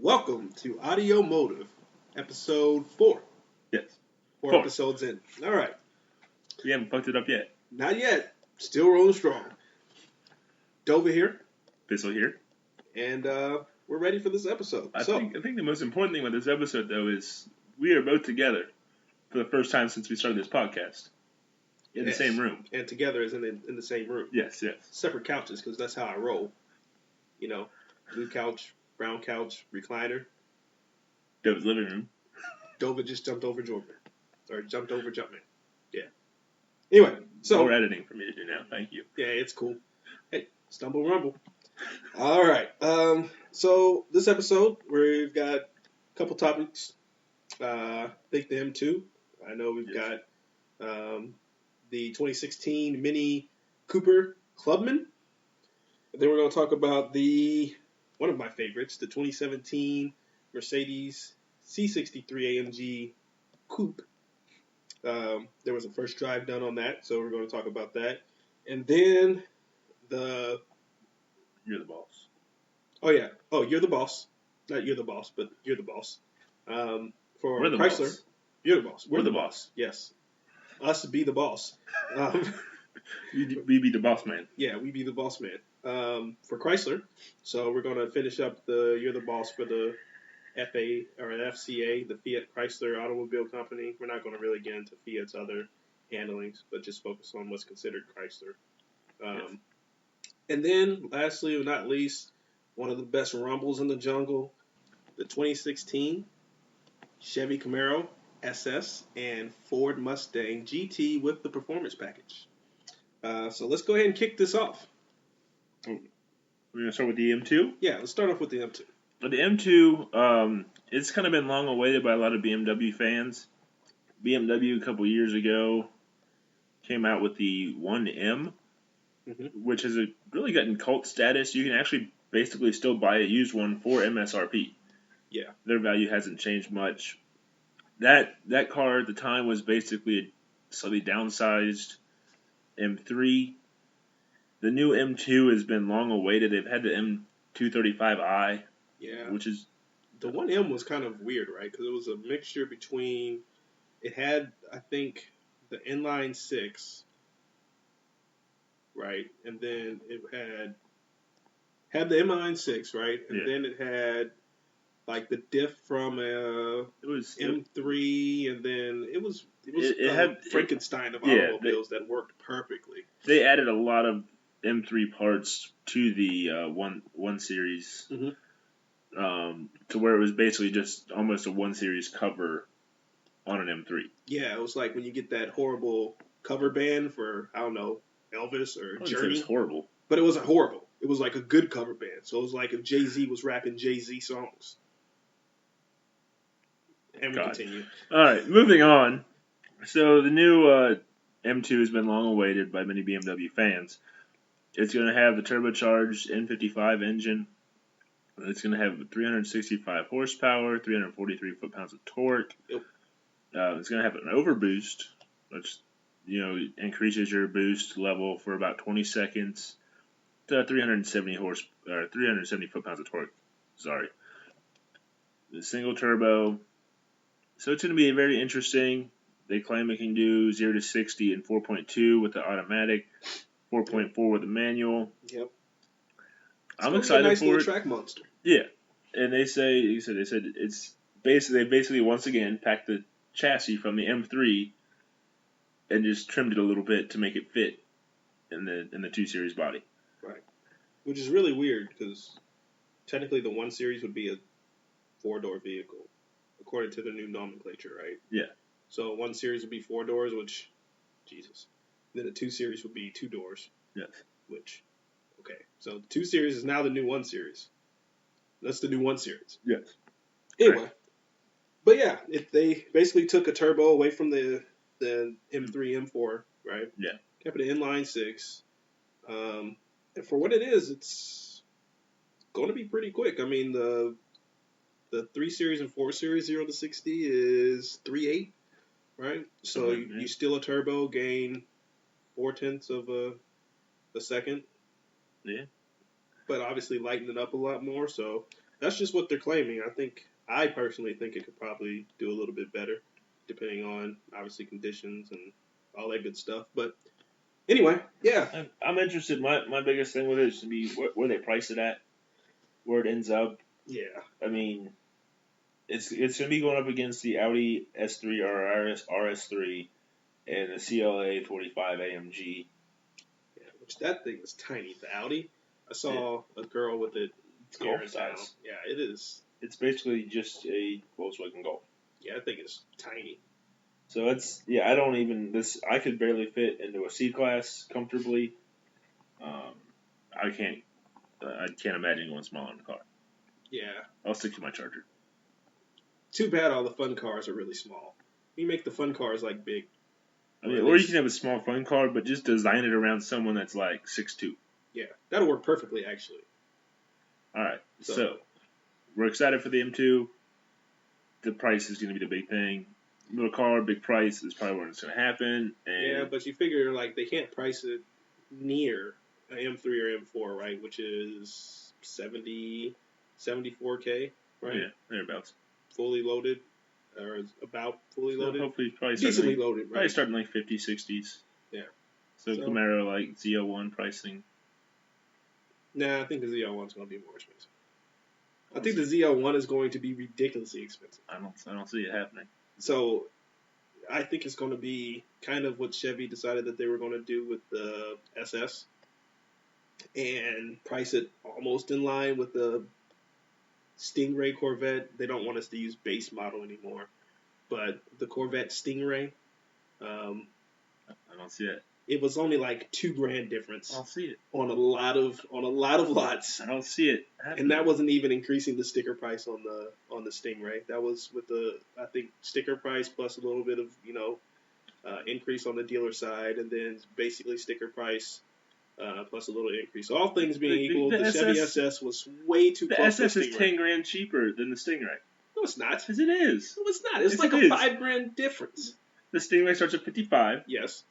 Welcome to Audio Motive, episode 4. Yes. Four episodes in. All right. We haven't fucked it up yet. Not yet. Still rolling strong. Dover here. Bissell here. And we're ready for this episode. I think the most important thing with this episode, though, is we are both together for the first time since we started this podcast. In the same room. And together is in the same room. Yes. Separate couches, because that's how I roll. You know, blue couch, brown couch, recliner. Dover's living room. Dover just jumped over Jordan. Or jumped over Jumpman. Yeah. Anyway, so... More editing for me to do now. Thank you. Yeah, it's cool. Hey, stumble rumble. All right. So this episode, we've got a couple topics. I think the M2. I know we've got the 2016 Mini Cooper Clubman. And then we're going to talk about one of my favorites, the 2017 Mercedes C63 AMG Coupe. There was a first drive done on that, so we're going to talk about that. And then You're the boss. Oh, yeah. Oh, you're the boss. Not you're the boss, but you're the boss. For We're the Chrysler, boss. you're the boss. We're the boss. Yes. Us be the boss. We be the boss man. Yeah, we be the boss man. For Chrysler. So we're going to finish up you're the boss for the FA or FCA, the Fiat Chrysler Automobile Company. We're not going to really get into Fiat's other handlings, but just focus on what's considered Chrysler. Yes. And then, lastly but not least, one of the best rumbles in the jungle, the 2016 Chevy Camaro SS and Ford Mustang GT with the performance package. So let's go ahead and kick this off. We're going to start with the M2? Yeah, let's start off with the M2. But the M2, it's kind of been long awaited by a lot of BMW fans. BMW a couple years ago came out with the 1M, which has really gotten cult status. You can actually basically still buy a used one for MSRP. Yeah. Their value hasn't changed much. That car at the time was basically a slightly downsized M3. The new M2 has been long awaited. They've had the M235i. Yeah. Which is... The 1M was kind of weird, right? Because it was a mixture between... It had, I think, the inline 6... right? And then it had the inline 6, right? And then it had like the diff from it was M3, and then it had Frankenstein of automobiles that worked perfectly. They added a lot of M3 parts to the one series, to where it was basically just almost a 1 series cover on an M3. Yeah, it was like when you get that horrible cover band for, I don't know, Elvis or Journey. It was horrible. But it wasn't horrible. It was like a good cover band. So it was like if Jay-Z was rapping Jay-Z songs. And we continue. All right, moving on. So the new M2 has been long awaited by many BMW fans. It's going to have the turbocharged N55 engine. It's going to have 365 horsepower, 343 foot-pounds of torque. Yep. It's going to have an overboost, which increases your boost level for about 20 seconds to 370 foot-pounds of torque. Sorry. The single turbo. So it's going to be very interesting. They claim it can do 0 to 60 in 4.2 with the automatic, 4.4 with the manual. Yep. I'm excited nice for little it. Track monster. Yeah, and they said it's basically once again packed the chassis from the M3 and just trimmed it a little bit to make it fit in the 2 Series body. Right. Which is really weird because technically the 1 Series would be a 4-door vehicle according to the new nomenclature, right? Yeah. So 1 Series would be 4 doors, which, Jesus. Then the 2 Series would be 2 doors. Yes. Which, okay. So the 2 Series is now the new 1 Series. That's the new 1 Series. Yes. Anyway. Right. But yeah, they basically took a turbo away from the M3, M4, right? Yeah. Kept it inline 6. And for what it is, it's going to be pretty quick. I mean, the 3 Series and 4 Series 0 to 60 is 3.8, right? So you steal a turbo, gain 0.4 of a second. Yeah. But obviously lighten it up a lot more. So that's just what they're claiming. I personally think it could probably do a little bit better, depending on obviously conditions and all that good stuff. But anyway, yeah, I'm interested. My biggest thing with it is to be where they price it at, where it ends up. yeah. I mean, it's going to be going up against the Audi S3 or RS3 and the CLA 45 AMG. Yeah, which that thing is tiny. The Audi. I saw a girl with it. It's Golf size. Yeah, it is. It's basically just a Volkswagen Golf. Yeah, I think it's tiny. So I could barely fit into a C class comfortably. I can't imagine going smaller in the car. Yeah. I'll stick to my Charger. Too bad all the fun cars are really small. You make the fun cars like big. I mean, or you can have a small fun car, but just design it around someone that's like 6'2". Yeah, that'll work perfectly, actually. All right, so we're excited for the M2. The price is going to be the big thing. Little car, big price is probably where it's going to happen. And yeah, but you figure like they can't price it near an M3 or M4, right? Which is 70, 74K, right? Yeah, thereabouts. Fully loaded, or about fully So loaded. hopefully, probably decently loaded, right? Probably starting like 50s, 60s. Yeah. So Camaro like Z01 pricing. Nah, I think the Z01 is going to be more expensive. I think the Z01 is going to be ridiculously expensive. I don't see it happening. So I think it's going to be kind of what Chevy decided that they were going to do with the SS and price it almost in line with the Stingray Corvette. They don't want us to use base model anymore, but the Corvette Stingray, I don't see it. It was only like $2,000 difference. I don't see it on a lot of lots. I don't see it happening. And that wasn't even increasing the sticker price on the Stingray. That was with the, I think, sticker price plus a little bit of increase on the dealer side, and then basically sticker price plus a little increase. So all things being equal, the Chevy SS was way too close to the Stingray. The SS is $10,000 cheaper than the Stingray. No, it's not. Yes, it is. No, it's not. It's like a $5,000 difference. The Stingray starts at $55,000. Yes.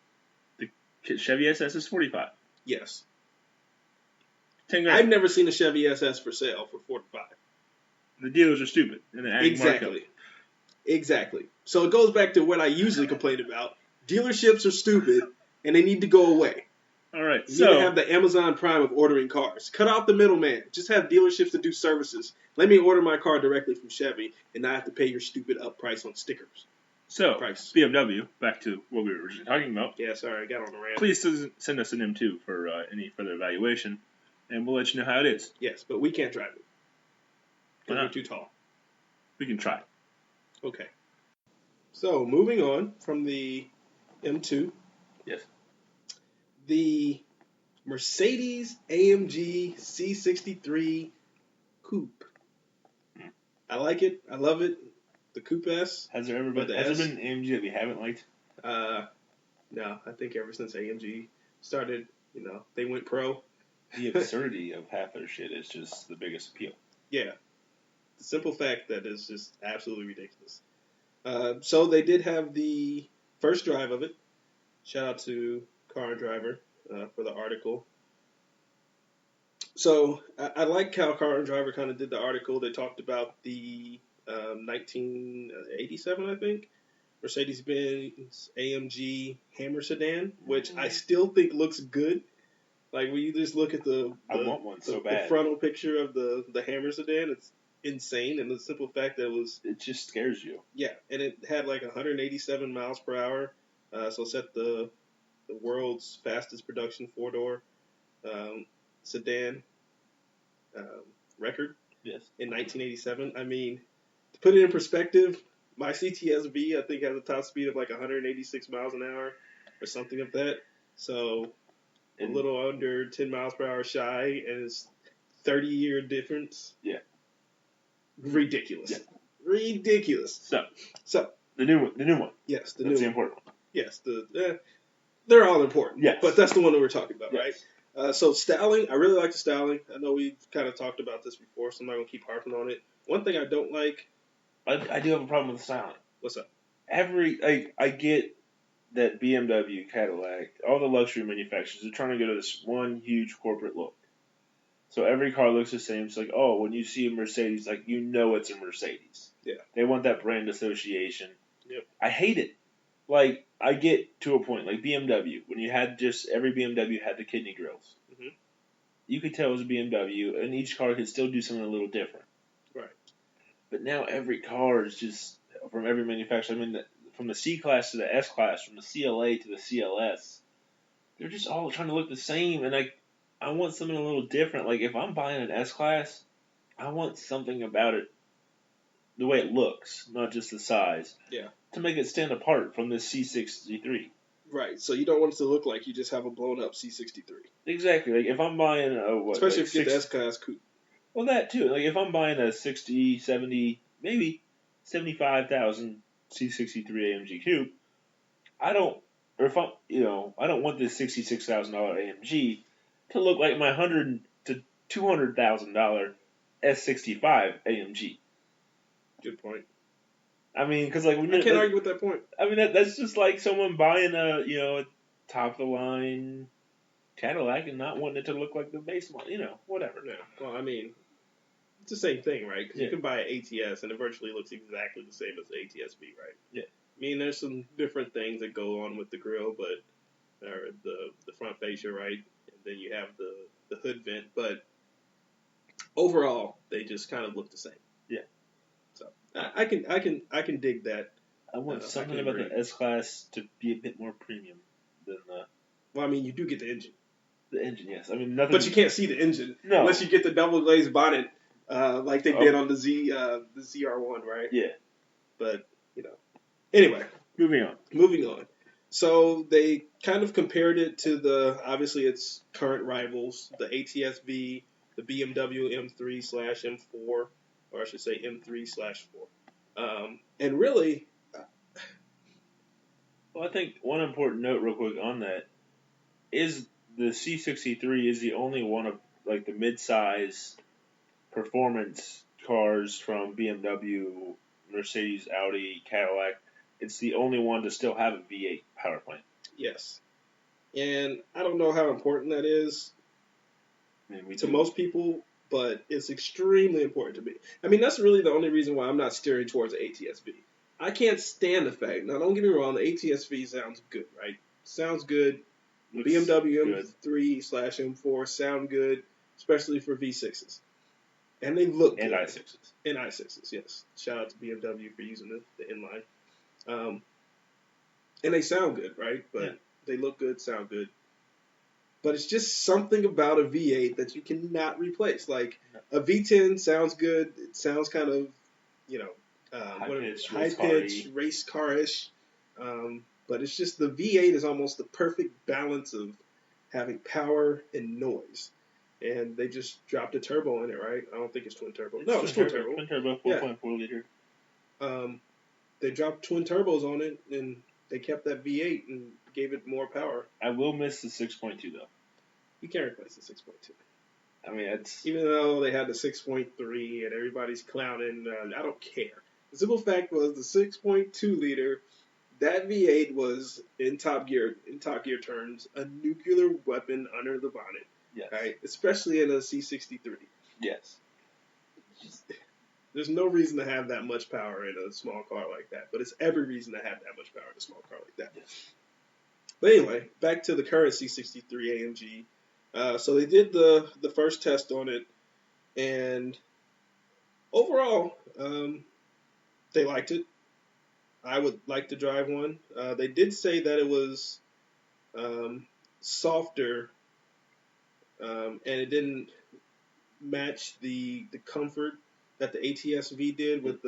The Chevy SS is $45,000. Yes. $10,000. I've never seen a Chevy SS for sale for $45,000. The dealers are stupid. And Exactly. So it goes back to what I usually complain about. Dealerships are stupid, and they need to go away. All right. You need to have the Amazon Prime of ordering cars. Cut out the middleman. Just have dealerships that do services. Let me order my car directly from Chevy and not have to pay your stupid up price on stickers. So, BMW, back to what we were originally talking about. Yeah, sorry, I got on the rant. Please send us an M2 for any further evaluation, and we'll let you know how it is. Yes, but we can't drive it. Because we're too tall. We can try. Okay. So, moving on from the M2. Yes. The Mercedes AMG C63 Coupe. I like it. I love it. The Coupe S. Has there been an AMG that we haven't liked? No. I think ever since AMG started, they went pro. The absurdity of half their shit is just the biggest appeal. Yeah. The simple fact that it's just absolutely ridiculous. So they did have the first drive of it. Shout out to Car and Driver for the article. So I like how Car and Driver kind of did the article. They talked about the 1987, I think, Mercedes-Benz AMG Hammer sedan, which I still think looks good. Like when you just look at the frontal picture of the Hammer sedan, it's insane. And the simple fact that it just scares you. Yeah, and it had like 187 miles per hour, so set the world's fastest production four-door sedan record. Yes. In 1987. I mean, to put it in perspective, my CTS-V, I think, has a top speed of like 186 miles an hour or something like that. So a little under 10 miles per hour shy, and it's 30-year difference. Yeah. Ridiculous. Yeah. Ridiculous. So the new one. Yes, that's the important one. Yes, they're all important. Yes. But that's the one that we're talking about, yes. right? So styling, I really like the styling. I know we've kind of talked about this before, so I'm not going to keep harping on it. One thing I don't like... I do have a problem with the styling. What's up? I get that BMW, Cadillac, all the luxury manufacturers are trying to go to this one huge corporate look. So every car looks the same. It's like, oh, when you see a Mercedes, like, you know it's a Mercedes. Yeah. They want that brand association. Yep. I hate it. Like, I get to a point, like BMW, when you had just, every BMW had the kidney grills. Mm-hmm. You could tell it was a BMW, and each car could still do something a little different. Right. But now every car is just, from every manufacturer, I mean, from the C-Class to the S-Class, from the CLA to the CLS, they're just all trying to look the same, and I want something a little different. Like, if I'm buying an S-Class, I want something about it, the way it looks, not just the size. Yeah. To make it stand apart from the C63. Right. So you don't want it to look like you just have a blown up C63. Exactly. Like, if I'm buying especially if you get the S-Class coupe. Well, that too. Like, if I'm buying a 60, 70, maybe 75,000 C63 AMG Coupe, I don't want this $66,000 AMG to look like my $100,000 to $200,000 S65 AMG. Good point. I mean, because like I can't argue with that point. I mean, that's just like someone buying a top of the line Cadillac and not wanting it to look like the base model, whatever. Yeah. Well, I mean, it's the same thing, right? Because you can buy an ATS and it virtually looks exactly the same as the ATS-V, right? Yeah. I mean, there's some different things that go on with the grille, or the front fascia, right? And then you have the hood vent, but overall, they just kind of look the same. Yeah. So I can dig that. I want something about the S-Class to be a bit more premium than the. Well, I mean, you do get the engine. The engine, yes. I mean, nothing. But you can't see the engine unless you get the double glazed bonnet, like they did on the ZR1, right? Yeah. But anyway, moving on. So they kind of compared it to obviously its current rivals, the ATS-V, the BMW M3/M4, or I should say M3/4. And really, well, I think one important note, real quick, on that is the C63 is the only one of like the mid-size performance cars from BMW, Mercedes, Audi, Cadillac. It's the only one to still have a V8 power plant. Yes. And I don't know how important that is to most people, but it's extremely important to me. I mean, that's really the only reason why I'm not steering towards the ATS-V. I can't stand the fact. Now, don't get me wrong, the ATS-V sounds good, right? Sounds good. Looks BMW M3/M4 sound good, especially for V6s. And they look good. And i6s. And i6s, yes. Shout out to BMW for using the inline. And they sound good, right? But they look good, sound good. But it's just something about a V8 that you cannot replace. Like, a V10 sounds good. It sounds kind of, high-pitched, race car-ish. But it's just the V8 is almost the perfect balance of having power and noise. And they just dropped a turbo in it, right? I don't think it's twin turbo. No, it's twin turbo. Twin turbo, 4.4 liter. They dropped twin turbos on it, and they kept that V8 and gave it more power. I will miss the 6.2, though. You can't replace the 6.2. I mean, it's... Even though they had the 6.3 and everybody's clowning, I don't care. The simple fact was the 6.2 liter, that V8 was, in top gear terms, a nuclear weapon under the bonnet. Yes. Right? Especially in a C63. Yes. There's no reason to have that much power in a small car like that, but it's every reason to have that much power in a small car like that. Yes. But anyway, back to the current C63 AMG. So they did the first test on it, and overall, they liked it. I would like to drive one. They did say that it was softer, and it didn't match the comfort that the ATS-V did with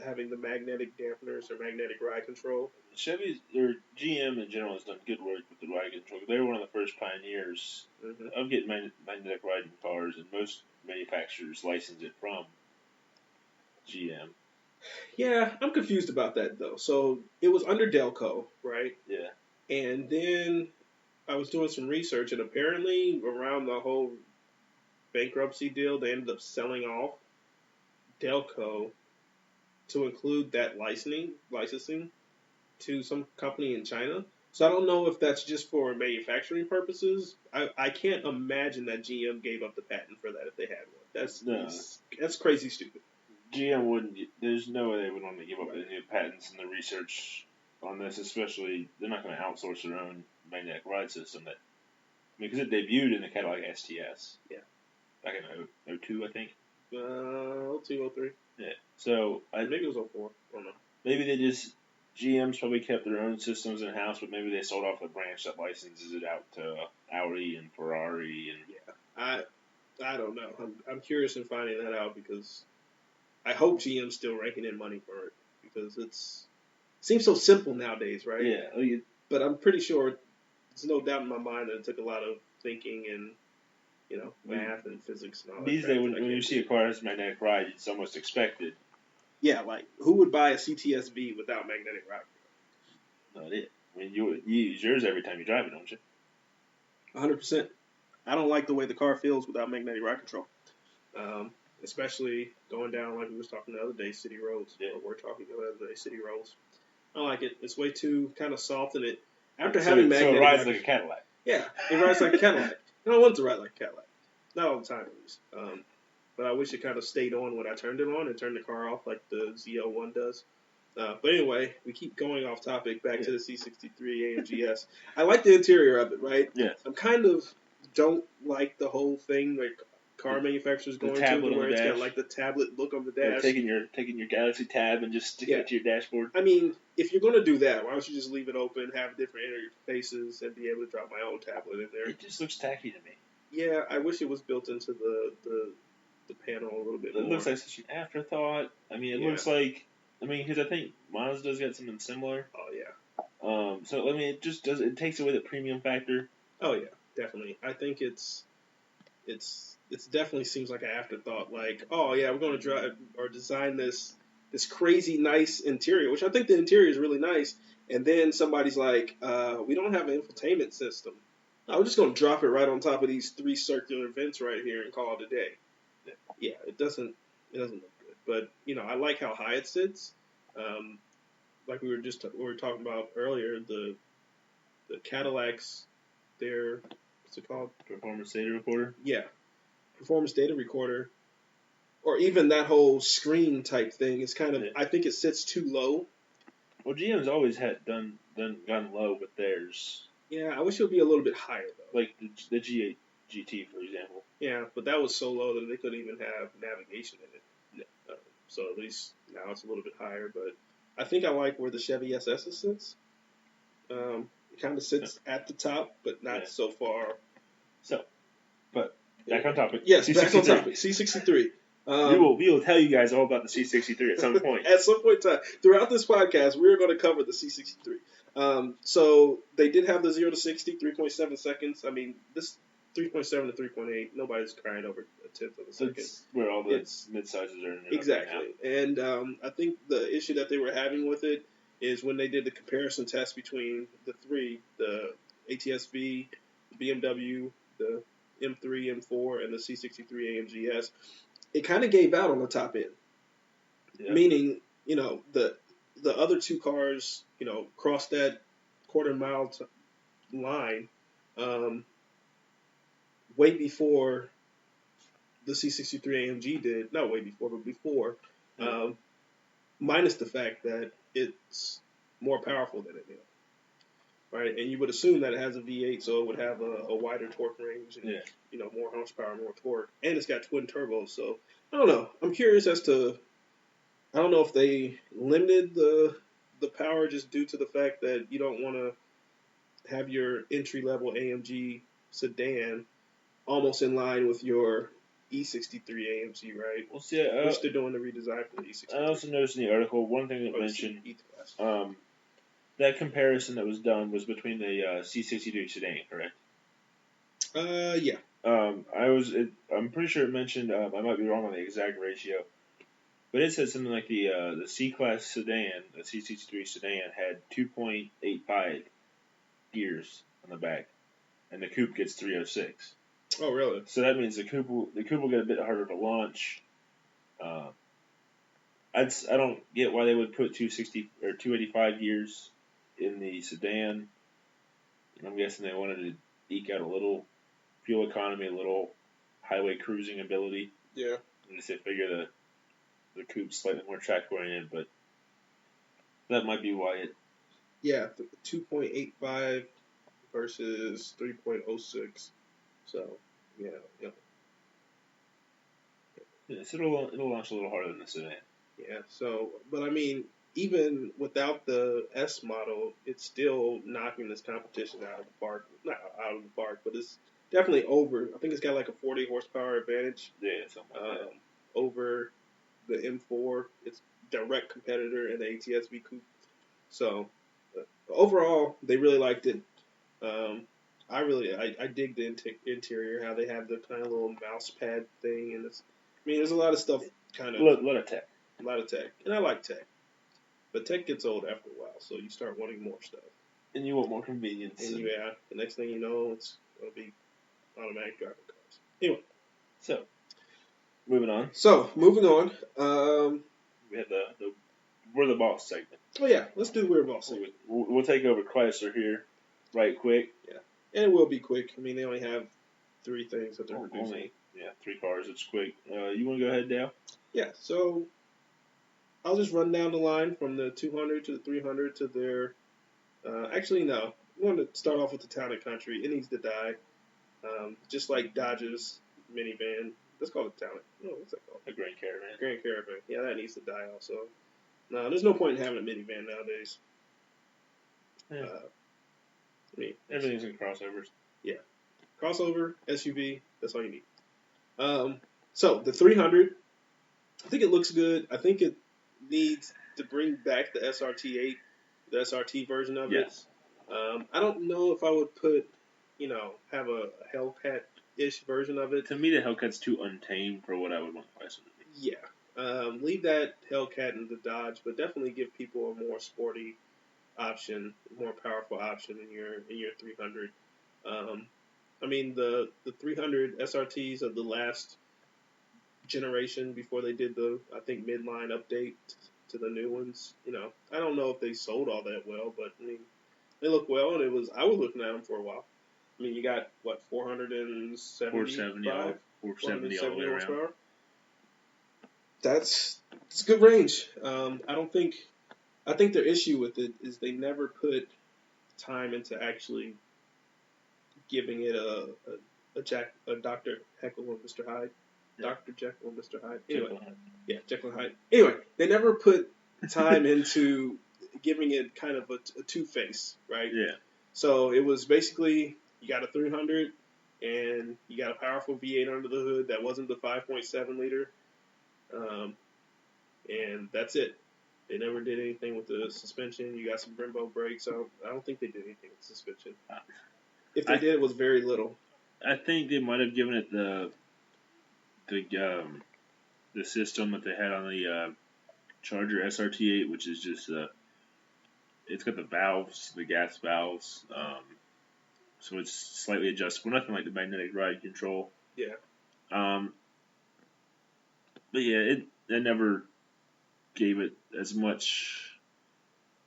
having the magnetic dampeners or magnetic ride control. Chevy's or GM in general has done good work with the ride control. They were one of the first pioneers of getting magnetic riding cars, and most manufacturers license it from GM. Yeah, I'm confused about that though. So it was under Delco, right? Yeah. And then I was doing some research, and apparently around the whole bankruptcy deal, they ended up selling off Delco to include that licensing to some company in China. So I don't know if that's just for manufacturing purposes. I can't imagine that GM gave up the patent for that if they had one. That's crazy stupid. GM wouldn't. There's no way they would want to give up any patents and the research on this, especially they're not going to outsource their own magnetic ride system. Because it debuted in the Cadillac STS. Yeah. Back in 02, I think. 02, 03. Yeah. So maybe it was 04. I don't know. Maybe GM's probably kept their own systems in house, but maybe they sold off a branch that licenses it out to Audi and Ferrari and. Yeah. I don't know. I'm curious in finding that out because I hope GM's still raking in money for it because it seems so simple nowadays, right? Yeah. But I'm pretty sure there's no doubt in my mind that it took a lot of thinking and math and physics and all that. These days, when you see a car that's magnetic ride, it's almost expected. Yeah, like who would buy a CTSV without magnetic ride? Not it. I mean, you use yours every time you drive it, don't you? 100%. I don't like the way the car feels without magnetic ride control. Especially going down, like we was talking the other day, city roads. Yeah. Or we're talking the other day, city roads. I don't like it. It's way too kind of soft in it. After having magnetic, so it rides like a Cadillac. Yeah, it rides like a Cadillac. And I want it to ride like a Cadillac. Not all the time, at least. But I wish it kind of stayed on when I turned it on and turned the car off like the Z01 does. But anyway, we keep going off topic back to the C63 AMG S. I like the interior of it, right? Yeah. I'm kind of don't like the whole thing like car manufacturers going to where it's got like the tablet look on the dash. Taking your Galaxy Tab and just sticking it to your dashboard. I mean, if you're going to do that, why don't you just leave it open, have different interfaces, and be able to drop my own tablet in there? It just looks tacky to me. Yeah, I wish it was built into the panel a little bit more. It looks like such an afterthought. I mean, it looks like... because I think Mazda's got something similar. Oh, yeah. So, I mean, it just does... It takes away the premium factor. Oh, yeah, definitely. I think it's definitely seems like an afterthought. Like, oh, yeah, we're going to drive or design this crazy nice interior, which I think the interior is really nice. And then somebody's like, we don't have an infotainment system. No, we're just going to drop it right on top of these 3 circular vents right here and call it a day. Yeah, it doesn't look good. But, I like how high it sits. Like we were talking about earlier, the Cadillacs, what's it called? Performance data recorder? Yeah. Performance data recorder. Or even that whole screen type thing is kind of, I think it sits too low. Well, GM's always gotten low with theirs. Yeah, I wish it would be a little bit higher, though. Like the G8 GT, for example. Yeah, but that was so low that they couldn't even have navigation in it. Yeah. So at least now it's a little bit higher. But I think I like where the Chevy SS sits. It kind of sits at the top, but not so far. So, but back on topic. Yes, C63. back on topic. C63. We will tell you guys all about the C63 at some point. At some point in time. Throughout this podcast, we're going to cover the C63. So they did have the 0 to 60, 3.7 seconds. I mean, this 3.7 to 3.8, nobody's crying over a tenth of a second. That's where all the mid-sizes are. Exactly. And I think the issue that they were having with it is when they did the comparison test between the three, the ATS-V, the BMW, the M3, M4, and the C63 AMG S, it kind of gave out on the top end. Yeah. Meaning, the other two cars, crossed that quarter-mile line way before the C63 AMG did. Not way before, but before. Minus the fact that it's more powerful than it is. Right? And you would assume that it has a V8, so it would have a wider torque range and, more horsepower, more torque. And it's got twin turbos, so I don't know. I'm curious as to, I don't know if they limited the power just due to the fact that you don't want to have your entry-level AMG sedan almost in line with your E63 AMG, right? Well, see, which they're doing the redesign for the E63. I also noticed in the article one thing that mentioned that comparison that was done was between the C63 sedan, correct? Yeah. I'm pretty sure it mentioned. I might be wrong on the exact ratio, but it said something like the C-Class sedan, the C63 sedan, had 2.85 gears on the back, and the coupe gets 306. Oh, really? So that means the coupe will get a bit harder to launch. I don't get why they would put 260 or 285 gears in the sedan. I'm guessing they wanted to eke out a little fuel economy, a little highway cruising ability. Yeah. And they figure the coupe's slightly more track oriented, but that might be why it. Yeah, 2.85 versus 3.06. So, yeah. Yes, it'll launch a little harder than the sedan. Yeah. So, but I mean, even without the S model, it's still knocking this competition out of the park. Not out of the park, but it's definitely over. I think it's got like a 40 horsepower advantage. Yeah, something like that. Over the M4. It's direct competitor in the ATS-V Coupe. So, overall, they really liked it. I dig the interior, how they have the kind of little mouse pad thing, and there's a lot of stuff, kind of a lot of tech, and I like tech, but tech gets old after a while, so you start wanting more stuff, and you want more convenience, and yeah, the next thing you know, it's gonna be automatic driving cars. Anyway, so moving on. We have the We're the Boss segment. Oh yeah, let's do the We're the Boss segment. We'll take over Chrysler here, right quick. Yeah, and it will be quick. I mean, they only have 3 things that they're producing. Only, 3 cars. It's quick. You want to go ahead, Dale? Yeah. So I'll just run down the line from the 200 to the 300 to their. Actually, no. I want to start off with the Town and Country. It needs to die. Just like Dodge's minivan. Let's call it Town. No, what's that called? A Grand Caravan. Grand Caravan. Yeah, that needs to die also. No, there's no point in having a minivan nowadays. Yeah. Everything's in crossovers. Yeah. Crossover, SUV, that's all you need. So, the 300, I think it looks good. I think it needs to bring back the SRT8, the SRT version of it. I don't know if I would have a Hellcat-ish version of it. To me, the Hellcat's too untamed for what I would want Chrysler to be. Yeah. Leave that Hellcat in the Dodge, but definitely give people a more sporty option, more powerful option in your 300. The 300 SRTs of the last generation before they did the, I think, midline update to the new ones. I don't know if they sold all that well, but they look well, and I was looking at them for a while. You got what, 470 all the way around. That's a good range. I think their issue with it is they never put time into actually giving it a Dr. Jekyll and Mr. Hyde. Yeah. Dr. Jekyll and Mr. Hyde. Anyway, Jekyll and Hyde. Anyway, they never put time into giving it kind of a two-face, right? Yeah. So it was basically, you got a 300 and you got a powerful V8 under the hood that wasn't the 5.7 liter. And that's it. They never did anything with the suspension. You got some Brembo brakes. So I don't think they did anything with suspension. If they did, it was very little. I think they might have given it the system that they had on the Charger SRT8, which is just it's got the valves, the gas valves, so it's slightly adjustable. Nothing like the magnetic ride control. Yeah. But yeah, it never gave it as much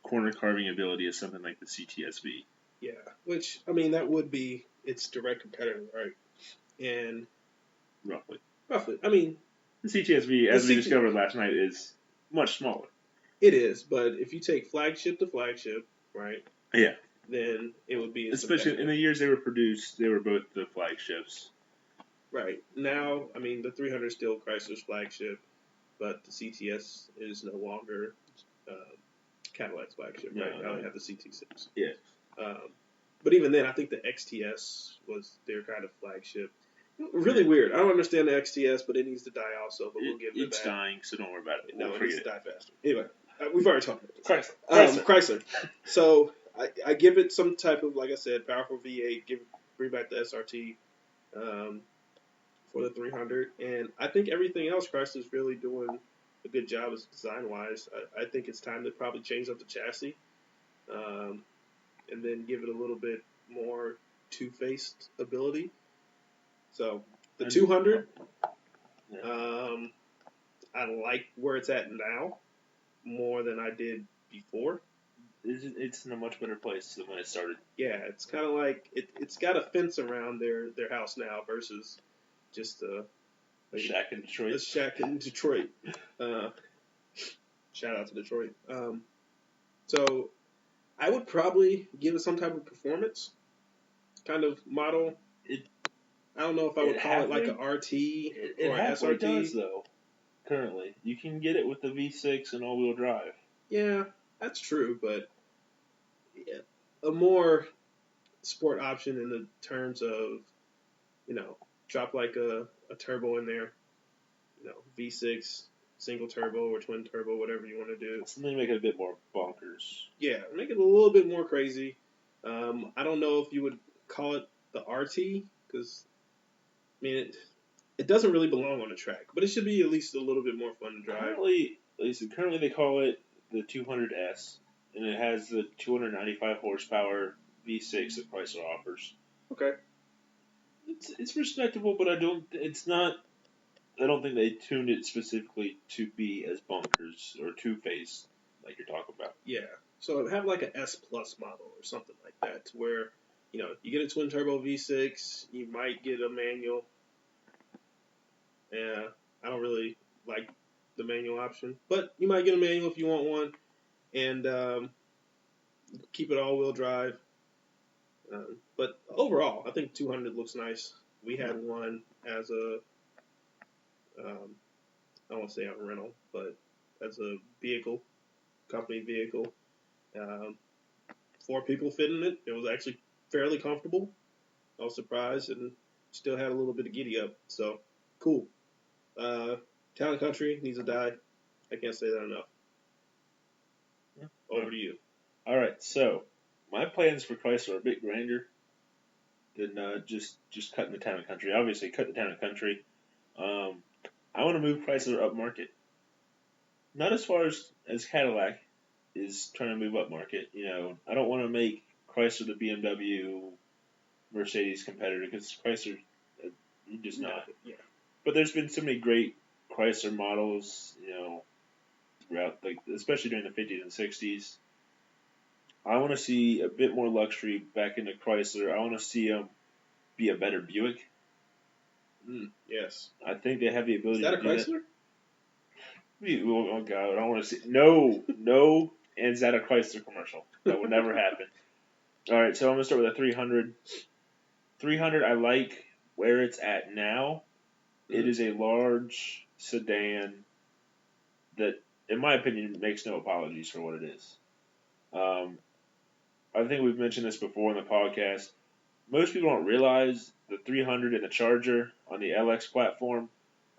corner carving ability as something like the CTS-V. Yeah, which, that would be its direct competitor, right? And Roughly. The CTS-V, as we discovered last night, is much smaller. It is, but if you take flagship to flagship, right? Yeah. Then it would be... Especially in the years they were produced, they were both the flagships. Right. Now, the 300 is still Chrysler's flagship, but the CTS is no longer Cadillac's flagship, right? Now they have the CT6. Yeah. But even then, I think the XTS was their kind of flagship. Really weird. I don't understand the XTS, but it needs to die also. But we'll give it It's that. dying, so don't worry about it. No, it needs to die faster. Anyway, we've already talked about this. Chrysler. So I give it some type of, like I said, powerful V8. Bring back the SRT for the 300, and I think everything else Chrysler's really doing a good job design-wise. I think it's time to probably change up the chassis, and then give it a little bit more two-faced ability. So the 200, I like where it's at now more than I did before. it's in a much better place than when it started. Yeah, it's kind of like it's got a fence around their house now versus just a shack in Detroit. A shack in Detroit. Shout out to Detroit. So I would probably give it some type of performance kind of model. I don't know if I would call it like an RT or an SRT. It does, though, currently. You can get it with the V6 and all-wheel drive. Yeah, that's true, but a more sport option in the terms of, drop like a turbo in there, V6, single turbo or twin turbo, whatever you want to do. Something to make it a bit more bonkers. Yeah, make it a little bit more crazy. I don't know if you would call it the RT, because, it doesn't really belong on a track, but it should be at least a little bit more fun to drive. Currently they call it the 200S, and it has the 295 horsepower V6 that Chrysler offers. Okay. It's respectable, but I don't think they tuned it specifically to be as bonkers or two-faced like you're talking about. Yeah. So have like an S Plus model or something like that, to where, you get a twin turbo V6, you might get a manual. Yeah, I don't really like the manual option, but you might get a manual if you want one, and keep it all-wheel drive. But overall, I think 200 looks nice. We had one as a, I don't want to say a rental, but as a vehicle, company vehicle. 4 people fit in it. It was actually fairly comfortable. I was surprised and still had a little bit of giddy up. So, cool. Town and Country needs to die. I can't say that enough. Yeah. Over to you. All right, so my plans for Chrysler are a bit grander than just cutting the Town and Country. Obviously, cut the Town and Country. I want to move Chrysler up market. Not as far as Cadillac is trying to move up market. I don't want to make Chrysler the BMW Mercedes competitor, because Chrysler, just not. Yeah. But there's been so many great Chrysler models, throughout, especially during the 50s and 60s. I want to see a bit more luxury back into Chrysler. I want to see them be a better Buick. Yes. I think they have the ability to do that. Is that a Chrysler? Oh, God. I don't want to see. No. And is that a Chrysler commercial? That would never happen. All right, so I'm going to start with a 300. 300, I like where it's at now. It is a large sedan that, in my opinion, makes no apologies for what it is. I think we've mentioned this before in the podcast. Most people don't realize the 300 and the Charger on the LX platform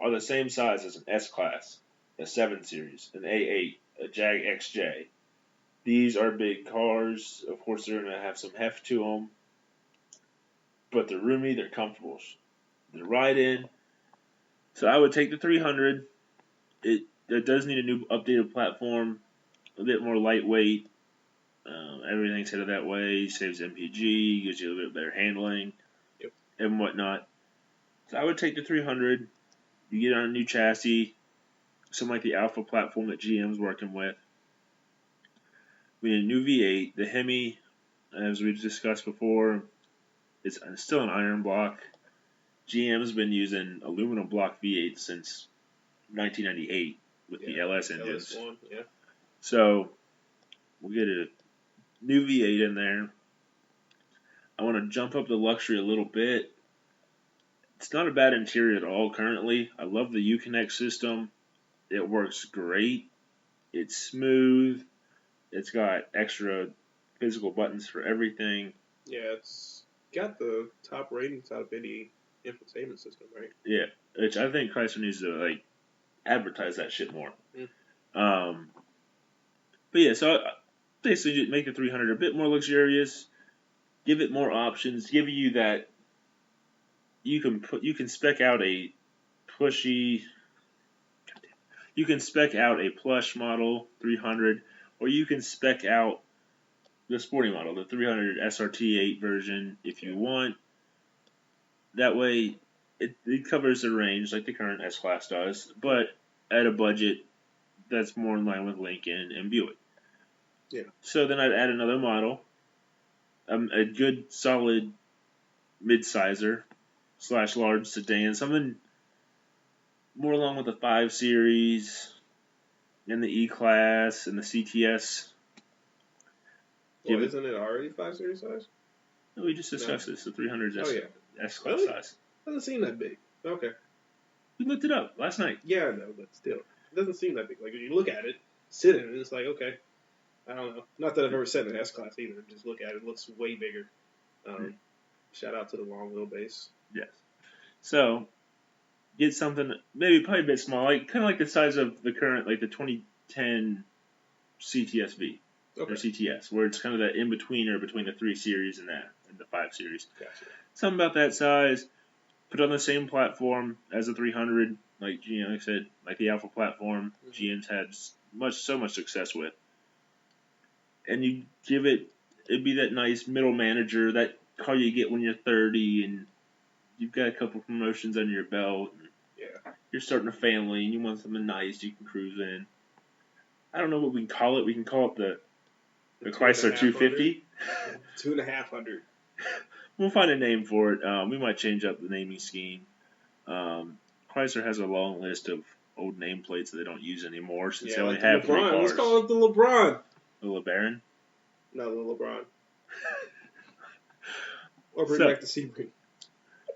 are the same size as an S-Class, a 7 Series, an A8, a Jag XJ. These are big cars. Of course, they're going to have some heft to them. But they're roomy, they're comfortable. They're ride-in. So I would take the 300. It does need a new updated platform, a bit more lightweight. Everything's headed that way. Saves MPG, gives you a little bit better handling, and whatnot. So I would take the 300. You get on a new chassis, something like the Alpha platform that GM's working with. We need a new V8. The Hemi, as we've discussed before, is still an iron block. GM's been using aluminum block V8 since 1998 with the LS engines. LS1, yeah. So we'll get a new V8 in there. I want to jump up the luxury a little bit. It's not a bad interior at all currently. I love the Uconnect system. It works great. It's smooth. It's got extra physical buttons for everything. Yeah, it's got the top ratings out of any infotainment system, right? Yeah, which I think Chrysler needs to advertise that shit more. But yeah, so basically just make the 300 a bit more luxurious, give it more options, give you that you can spec out a plush model 300, or you can spec out the sporty model, the 300 SRT8 version if you want. That way, it covers the range like the current S-Class does, but at a budget that's more in line with Lincoln and Buick. Yeah. So then I'd add another model, a good solid mid-sizer / large sedan, something more along with the 5 Series and the E-Class and the CTS. Well, isn't it already 5 Series size? No, we just discussed this. The 300's S-Class really? size. Doesn't seem that big. Okay. We looked it up last night. Yeah, I know, but still. It doesn't seem that big. Like, when you look at it, sit in it, it's like, okay. I don't know. Not that I've ever sat in an S-Class either. Just look at it. It looks way bigger. Shout out to the long wheelbase. Yes. So, get something maybe probably a bit small, like kind of like the size of the current, like the 2010 CTSV or CTS, where it's kind of that in-betweener between the 3 Series and the 5 Series. Gotcha. Something about that size. Put on the same platform as the 300, like I said, like the Alpha platform. GM's had so much success with, and you give it'd be that nice middle manager, that car you get when you're 30 and you've got a couple promotions under your belt. And you're starting a family and you want something nice you can cruise in. I don't know what we can call it. We can call it the Chrysler 250. 2,500. We'll find a name for it. We might change up the naming scheme. Chrysler has a long list of old nameplates that they don't use anymore since they only have 3 cars. Let's call it the LeBron. The LeBaron? No, the LeBron. Or bring back the Sebring.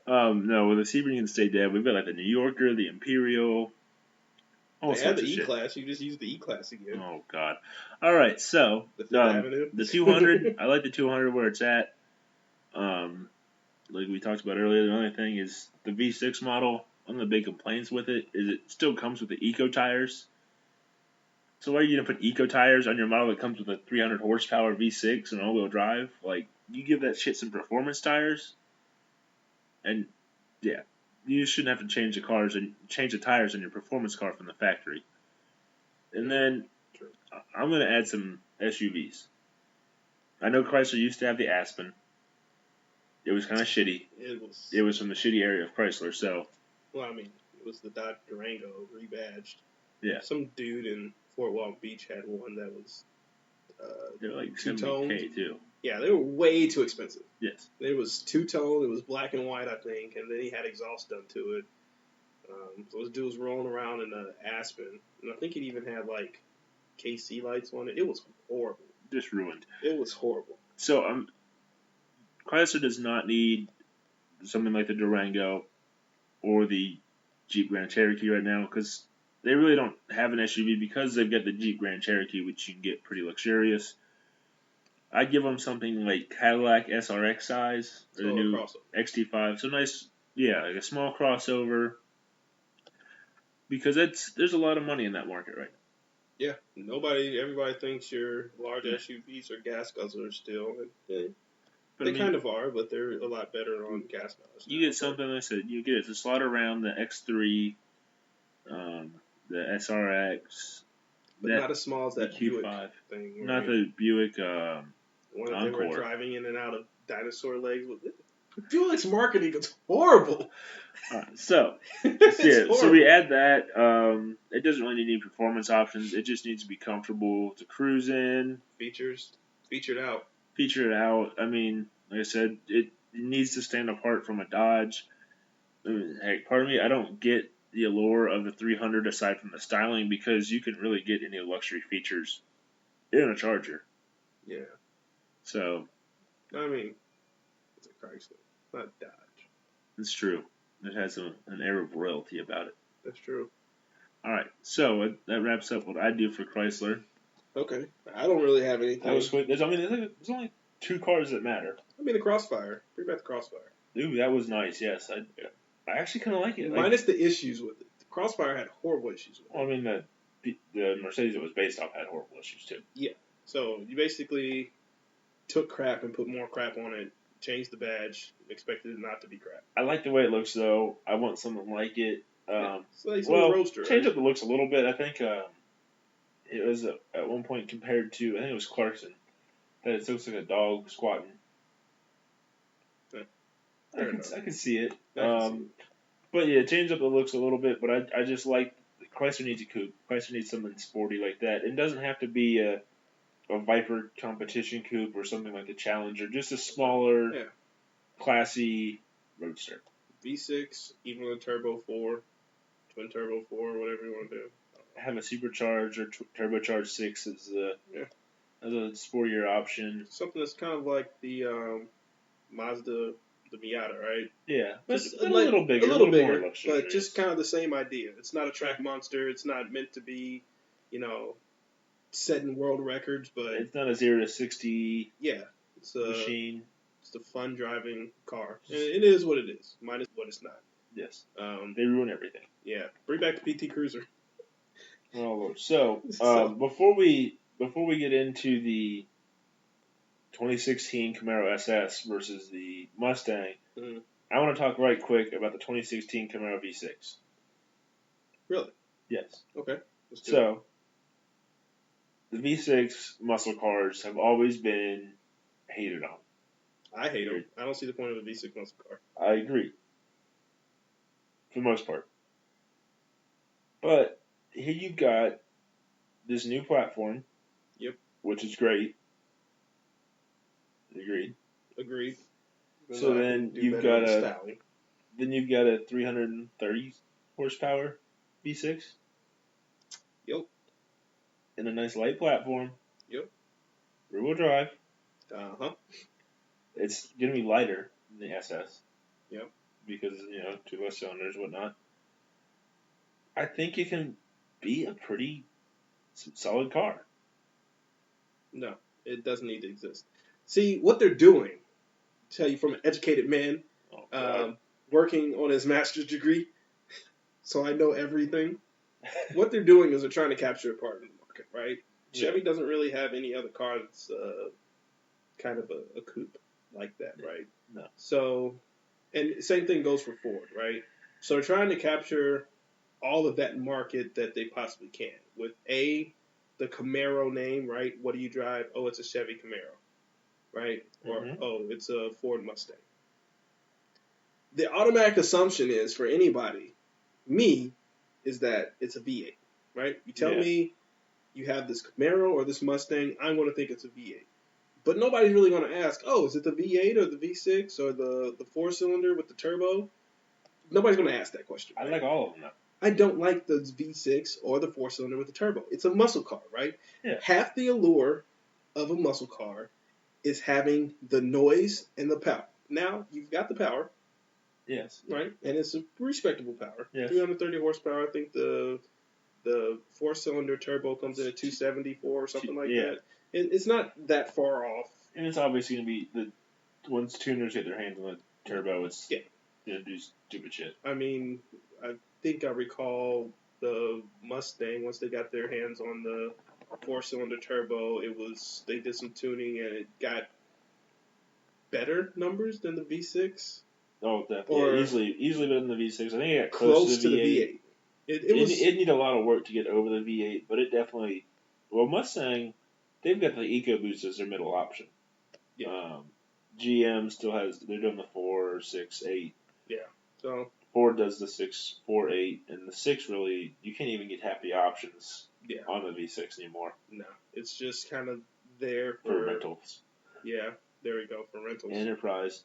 No, the Sebring can stay dead. We've got like the New Yorker, the Imperial. They had the E-Class. You just use the E-Class again. Oh, God. All right, so the 200, I like the 200 where it's at. Like we talked about earlier, the only thing is the V6 model. One of the big complaints with it is it still comes with the Eco tires. So why are you going to put Eco tires on your model that comes with a 300 horsepower V6 and all-wheel drive? Like, you give that shit some performance tires, and yeah, you shouldn't have to change the tires on your performance car from the factory. And then I'm going to add some SUVs. I know Chrysler used to have the Aspen. It was kind of shitty. It was from the shitty area of Chrysler, so. Well, I mean, it was the Dodge Durango rebadged. Yeah. Some dude in Fort Walton Beach had one that was they were like $70K too. Yeah, they were way too expensive. Yes. It was two-tone. It was black and white, I think, and then he had exhaust done to it. So this dude was rolling around in an Aspen, and I think it even had like KC lights on it. It was horrible. Just ruined. It was horrible. So Chrysler does not need something like the Durango or the Jeep Grand Cherokee right now because they really don't have an SUV because they've got the Jeep Grand Cherokee, which you can get pretty luxurious. I'd give them something like Cadillac SRX size or the new XT5. So nice, like a small crossover because there's a lot of money in that market right now. Yeah, everybody thinks your large SUVs are gas guzzlers still. They kind of are, but they're a lot better on gas mileage. You get something like I said, you get it to slot around the X3, the SRX. But not as small as that Buick Q5 thing. Not the Buick one that they were driving in and out of dinosaur legs. Buick's marketing is horrible. So we add that. It doesn't really need any performance options. It just needs to be comfortable to cruise in. Featured out. I mean, like I said, it needs to stand apart from a Dodge. Heck, pardon me, I don't get the allure of the 300 aside from the styling because you can really get any luxury features in a Charger. Yeah. So. I mean, it's a Chrysler, not Dodge. It's true. It has an air of royalty about it. That's true. All right, so that wraps up what I do for Chrysler. Okay, I don't really have anything. That was quick. There's only 2 cars that matter. I mean, the Crossfire. Bring back the Crossfire. Ooh, that was nice. Yes, I actually kind of like it. Minus the issues with it. The Crossfire had horrible issues with it. Well, I mean, the Mercedes it was based off had horrible issues too. Yeah. So you basically took crap and put more crap on it. Changed the badge. Expected it not to be crap. I like the way it looks though. I want something like it. So it's a roadster. Change up the looks a little bit. I think it was at one point compared to I think it was Clarkson that it looks like a dog squatting. I can see it. But yeah, change up the looks a little bit. But I just like Chrysler needs a coupe. Chrysler needs something sporty like that. It doesn't have to be a a Viper competition coupe or something like the Challenger, just a smaller, Yeah. classy roadster. V6, even a turbo 4, twin turbo 4, whatever you want to do. Have a supercharged or turbocharged 6 as a sportier option. Something that's kind of like the Mazda, the Miata, right? Yeah, but Just a little bigger, a little bigger, more luxurious. but just kind of the same idea. It's not a track monster. It's not meant to be, you know, setting world records, but it's not a 0 to 60 yeah, it's a machine. It's a fun driving car, and it is what it is, minus what it's not. Yes, they ruin everything. Yeah, bring back the PT Cruiser. Oh Lord. So before we get into the 2016 Camaro SS versus the Mustang, I want to talk right quick about the 2016 Camaro V6. Really? Yes. Okay. So, the V6 muscle cars have always been hated on. I hate them. I don't see the point of a V6 muscle car. I agree. For the most part. But, here you've got this new platform. Yep. Which is great. Agreed. So then you've got a 330 horsepower V6. Yep. And a nice light platform. Yep. Rear-wheel drive. Uh-huh. It's going to be lighter than the SS. Yep. Because, 2 less cylinders, whatnot. I think it can be a pretty solid car. No, it doesn't need to exist. See, what they're doing, tell you from an educated man, working on his master's degree, so I know everything. What they're doing is they're trying to capture a part of the market, right? Yeah. Chevy doesn't really have any other car that's kind of a coupe like that, right? No. So, and same thing goes for Ford, right? So they're trying to capture all of that market that they possibly can with the Camaro name, right? What do you drive? Oh, it's a Chevy Camaro, right? Or, it's a Ford Mustang. The automatic assumption is for anybody, me, is that it's a V8, right? You tell me you have this Camaro or this Mustang, I'm going to think it's a V8. But nobody's really going to ask, oh, is it the V8 or the V6 or the 4-cylinder with the turbo? Nobody's going to ask that question. Right? I like all of them, though. I don't like the V6 or the 4-cylinder with the turbo. It's a muscle car, right? Yeah. Half the allure of a muscle car is having the noise and the power. Now, you've got the power. Yes. Right? And it's a respectable power. Yes. 330 horsepower. I think the 4-cylinder turbo comes in at 274 or something like that. It's not that far off. And it's obviously going to be once tuners get their hands on the turbo, it's going to do stupid shit. I mean, I think I recall the Mustang, once they got their hands on the 4-cylinder turbo, they did some tuning and it got better numbers than the V6. Oh, definitely. Or easily better than the V6. I think it got close to the V8. It needed a lot of work to get over the V8, but it definitely... Well, Mustang, they've got the EcoBoost as their middle option. Yeah. GM still has... They're doing the 4, 6, 8. Yeah. So... Ford does the 6, 4, 8, and the 6 really... You can't even get half the options on the V6 anymore. No. It's just kind of there for rentals. Yeah. There we go, for rentals. Enterprise.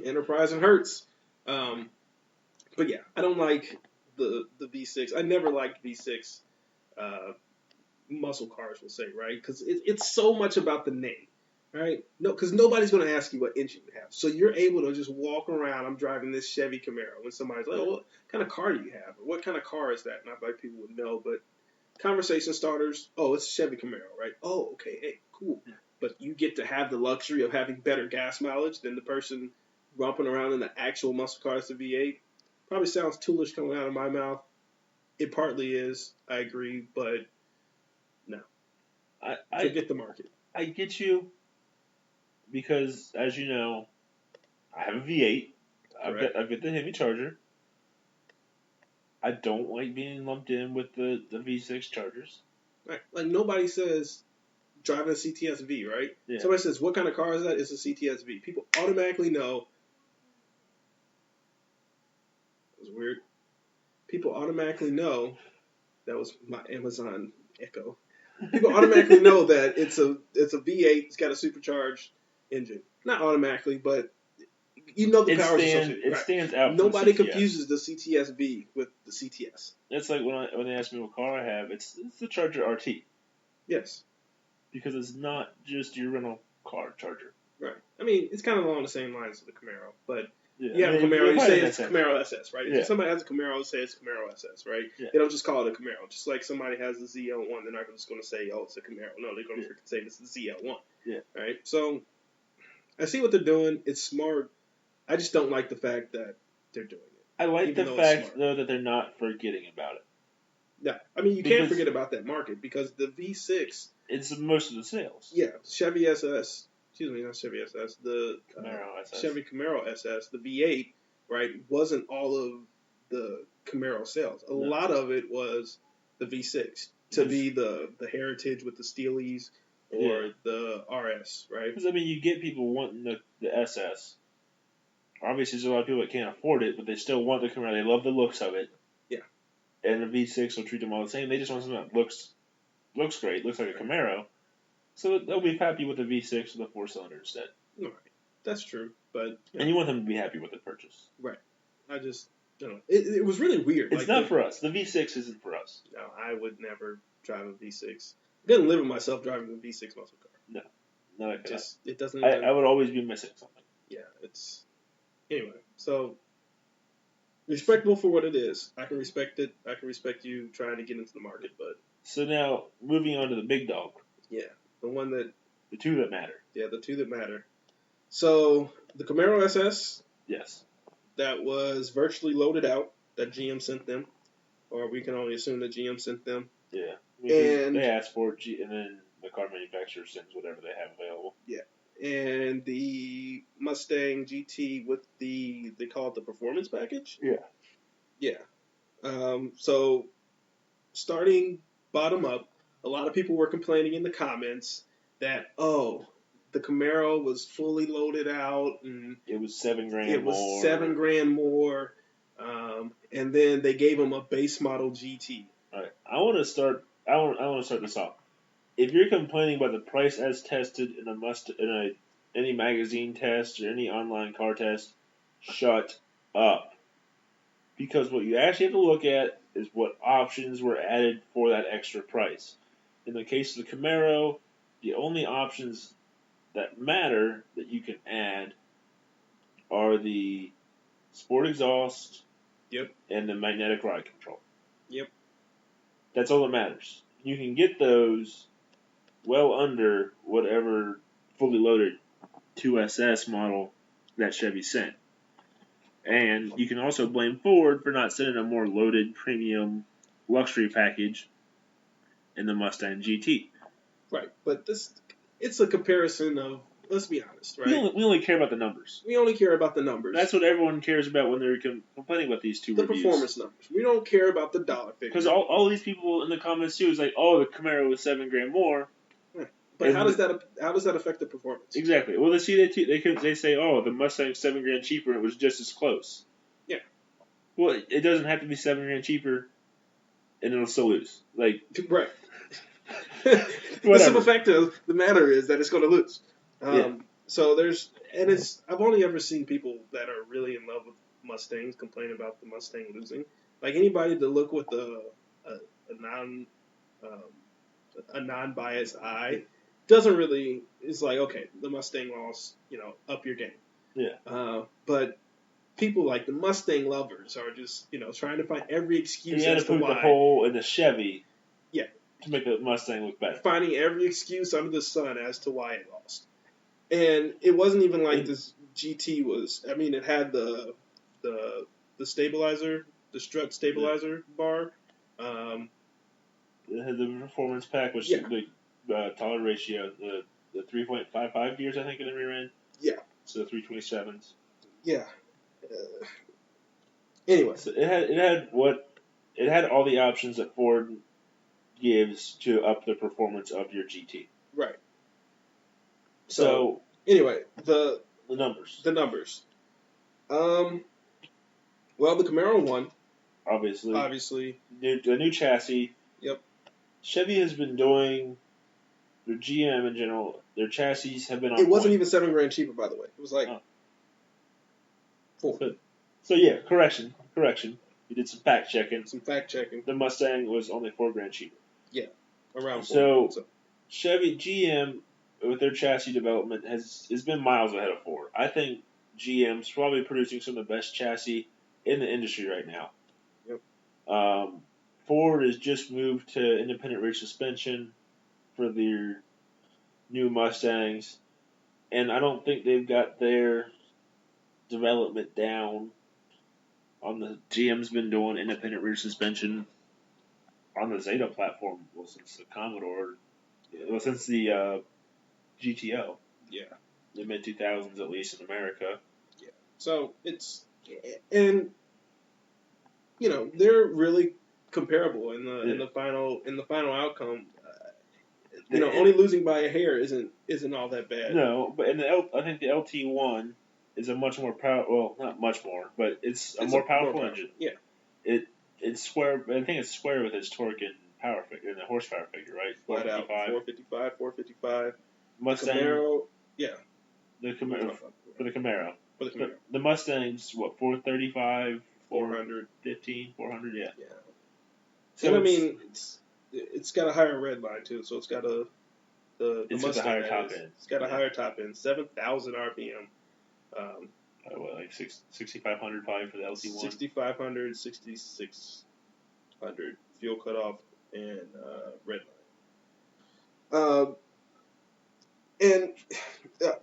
Enterprise and Hertz. But yeah, I don't like the V6. I never liked V6 muscle cars, we'll say, right? Because it's so much about the name, right? No, because nobody's going to ask you what engine you have. So you're able to just walk around, I'm driving this Chevy Camaro. When somebody's like, oh, what kind of car do you have? Or what kind of car is that? Not like people would know, but conversation starters, oh, it's a Chevy Camaro, right? Oh, okay, hey, cool. But you get to have the luxury of having better gas mileage than the person romping around in the actual muscle car. It's the V8. Probably sounds toolish coming out of my mouth. It partly is. I agree, but no. Forget the market. I get you because, as you know, I have a V8. I've got the heavy charger. I don't like being lumped in with the V6 chargers. Right. Like nobody says... driving a CTS-V, right? Yeah. Somebody says, what kind of car is that? It's a CTS-V. People automatically know. That was weird. People automatically know. That was my Amazon Echo. People automatically know that it's a V8. It's got a supercharged engine. Not automatically, but you know the power associated. It Right. stands out. Nobody from the CTS. confuses the CTS-V with the CTS. It's like when they ask me what car I have, it's the Charger RT. Yes. Because it's not just your rental car Charger. Right. I mean, it's kind of along the same lines as the Camaro, but Yeah. you have a Camaro, you say it's a Camaro SS, right? Yeah. If somebody has a Camaro, say it's a Camaro SS, right? Yeah. They don't just call it a Camaro. Just like somebody has a ZL1, they're not just going to say, oh, it's a Camaro. No, they're going to say it's a ZL1. Yeah. Right? So, I see what they're doing. It's smart. I just don't like the fact that they're doing it. I like the fact, though, that they're not forgetting about it. Yeah. I mean, you can't forget about that market because the V6... It's most of the sales. Yeah. Chevy SS... Excuse me, not Chevy SS. The Camaro SS. Chevy Camaro SS, the V8, right, wasn't all of the Camaro sales. A lot of it was the V6 to be the heritage with the Steelies or the RS, right? Because, I mean, you get people wanting the SS. Obviously, there's a lot of people that can't afford it, but they still want the Camaro. They love the looks of it. Yeah. And the V6 will treat them all the same. They just want something that looks great, looks like a Camaro. So they'll be happy with the V6 with a 4-cylinder instead. Right. That's true, but... And you want them to be happy with the purchase. Right. I just, it was really weird. It's not for us. The V6 isn't for us. No, I would never drive a V6. I couldn't live with myself driving a V6 muscle car. No. Not like that. It doesn't... I would always be missing something. Yeah, it's... Anyway, so... Respectable for what it is. I can respect it. I can respect you trying to get into the market, but... So now, moving on to the big dog. Yeah. The two that matter. Yeah, the two that matter. So, the Camaro SS. Yes. That was virtually loaded out, that GM sent them. Or we can only assume that GM sent them. Yeah. And they asked for it, and then the car manufacturer sends whatever they have available. Yeah. And the Mustang GT with they call it the performance package? Yeah. Yeah. So, starting bottom up, a lot of people were complaining in the comments that, the Camaro was fully loaded out and it was $7,000 more. It was $7,000 more, and then they gave him a base model GT. All right, I want to start this off. If you're complaining about the price as tested in any magazine test or any online car test, shut up. Because what you actually have to look at is what options were added for that extra price. In the case of the Camaro, the only options that matter that you can add are the sport exhaust and the magnetic ride control. Yep. That's all that matters. You can get those well under whatever fully loaded 2SS model that Chevy sent. And you can also blame Ford for not sending a more loaded premium luxury package in the Mustang GT. Right, but it's a comparison of, let's be honest, right? We only care about the numbers. We only care about the numbers. That's what everyone cares about when they're complaining about these two reviews. The performance numbers. We don't care about the dollar figure. Because all these people in the comments too is like, the Camaro was $7,000 more. But how does that affect the performance? Exactly. Well, they say, the Mustang's $7,000 cheaper, and it was just as close. Yeah. Well, it doesn't have to be $7,000 cheaper, and it'll still lose. Like, right. The simple fact of the matter is that it's going to lose. So I've only ever seen people that are really in love with Mustangs complain about the Mustang losing. Like anybody to look with a non-biased eye doesn't really. It's like, okay, the Mustang lost. Up your game. Yeah. But people like the Mustang lovers are just trying to find every excuse as to why. You had to put the hole in the Chevy. Yeah. To make the Mustang look better. Finding every excuse under the sun as to why it lost. And it wasn't even like this GT was. I mean, it had the stabilizer, the strut stabilizer bar. It had the performance pack, which the taller ratio, the 3.55 gears, I think, in the rear end. Yeah. So 327s. Yeah. Anyway, so it had all the options that Ford gives to up the performance of your GT. Right. So anyway, the numbers. The numbers. Well, the Camaro won. Obviously. The new chassis. Yep. Chevy has been doing, their GM in general, their chassis have been on It wasn't point. even $7,000 cheaper, by the way. It was like $4,000. So yeah, correction. You did some fact checking. Some fact checking. The Mustang was only $4,000 cheaper. Yeah, around So, $4,000. Chevy GM with their chassis development has been miles ahead of Ford. I think GM's probably producing some of the best chassis in the industry right now. Yep. Ford has just moved to independent rear suspension for their new Mustangs, and I don't think they've got their development down. On the GM's been doing independent rear suspension on the Zeta platform since the Commodore, since the GTO. Yeah. The mid 2000s, at least in America. Yeah. So it's, and they're really comparable in the final outcome. Only losing by a hair isn't all that bad. No, but I think the LT1 is a much more well, not much more, but it's a more powerful engine. Yeah. It's square. I think it's square with its torque and power figure, and the horsepower figure, right? 455. Mustang. The Camaro, The Camaro. For the Camaro. For the Camaro. The Mustang's, 435? 415, 400, yeah. Yeah. So and it's got a higher red line too, so it's got the Mustang got a higher top end. It's got a higher top end, 7,000 RPM. Like 6,500 probably for the LT1. 6,500, 6,600 fuel cutoff and red line. And the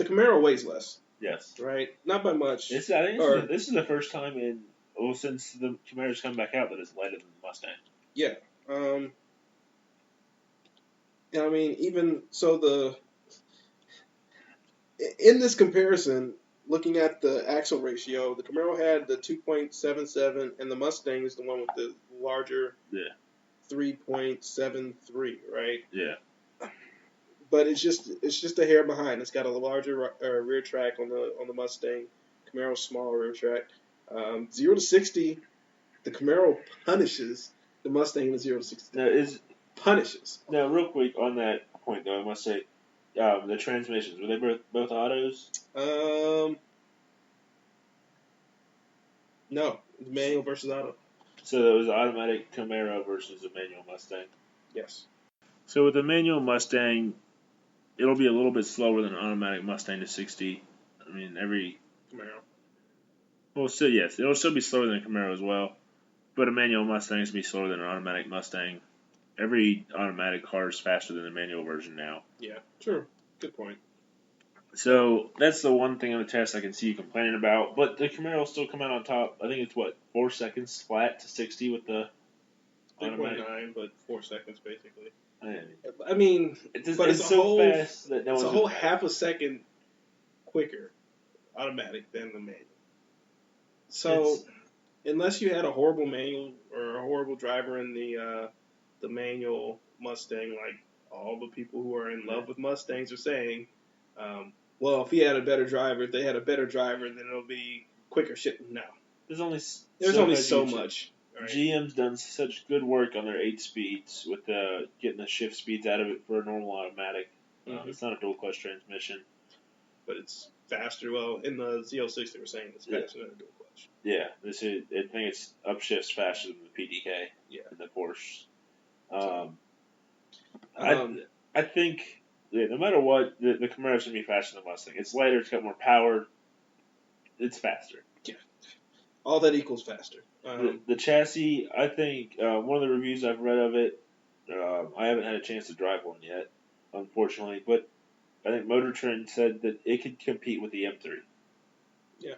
Camaro weighs less. Yes. Right? Not by much. This is the first time since the Camaro's come back out that it's lighter than the Mustang. Yeah. And I mean, even so, in this comparison, looking at the axle ratio, the Camaro had the 2.77, and the Mustang is the one with the larger 3.73, right? Yeah. But it's just a hair behind. It's got a larger rear track on the Mustang. Camaro's smaller rear track. 0 to 60, the Camaro punishes the Mustang in the 0 to 60. Punishes. Now, real quick on that point, though, I must say, the transmissions, were they both autos? No, manual versus auto. So it was automatic Camaro versus a manual Mustang. Yes. So with the manual Mustang, it'll be a little bit slower than an automatic Mustang to 60. I mean, every Camaro. Well, still yes, it'll still be slower than a Camaro as well, but a manual Mustang is be slower than an automatic Mustang. Every automatic car is faster than the manual version now. Yeah, true. Good point. So that's the one thing on the test I can see you complaining about. But the Camaro will still come out on top. I think it's 4 seconds flat to 60 with the automatic. 3.9, but 4 seconds basically. I mean, it's so fast that it's a whole half a second quicker automatic than the manual. So unless you had a horrible manual or a horrible driver in the manual Mustang, like all the people who are in love with Mustangs are saying, well, if he had a better driver, if they had a better driver, then it'll be quicker shit. No. There's only so much. Right. GM's done such good work on their 8 speeds with getting the shift speeds out of it for a normal automatic. Mm-hmm. It's not a dual clutch transmission. But it's faster. Well, in the Z06 they were saying it's faster than a dual clutch. Yeah. I think it's upshifts faster than the PDK. Yeah. And the Porsche. I think no matter what, the Camaro's going to be faster than the Mustang. It's lighter, it's got more power, it's faster. Yeah. All that equals faster. The chassis, I think, one of the reviews I've read of it, I haven't had a chance to drive one yet, unfortunately, but I think Motor Trend said that it could compete with the M3. Yeah.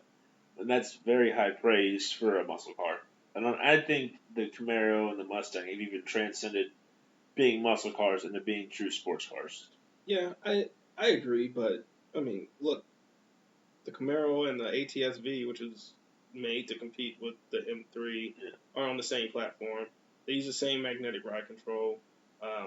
And that's very high praise for a muscle car. And I think the Camaro and the Mustang have even transcended being muscle cars into being true sports cars. Yeah, I agree, but, I mean, look, the Camaro and the ATS-V, which is made to compete with the M3, are on the same platform. They use the same magnetic ride control.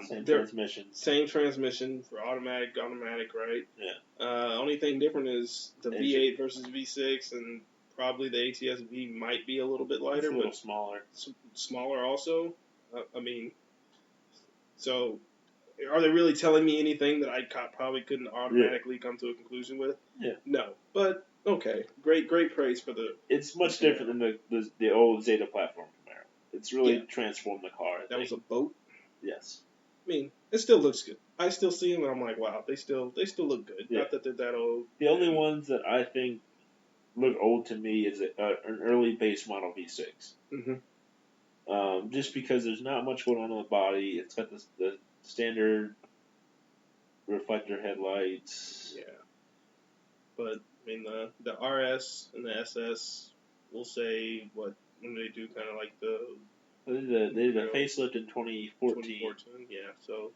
Same transmission. Same transmission for automatic, right? Yeah. Only thing different is the V8 versus V6, and probably the ATS-V might be a little bit lighter, it's a little but smaller. Smaller also. I mean, So, are they really telling me anything that I probably couldn't automatically come to a conclusion with? Yeah. No, but okay, great praise for the. It's much different than the old Zeta platform Camaro. It's really transformed the car. That was a boat. Yes. I mean, it still looks good. I still see them and I'm like, wow, they still look good. Yeah. Not that they're that old. The only ones that I think look old to me is an early base model V6. Mm-hmm. Just because there's not much going on the body. It's got the standard reflector headlights. Yeah. But, I mean, the RS and the SS, we'll say, when they do kind of like They did a facelift in 2014. Yeah, so.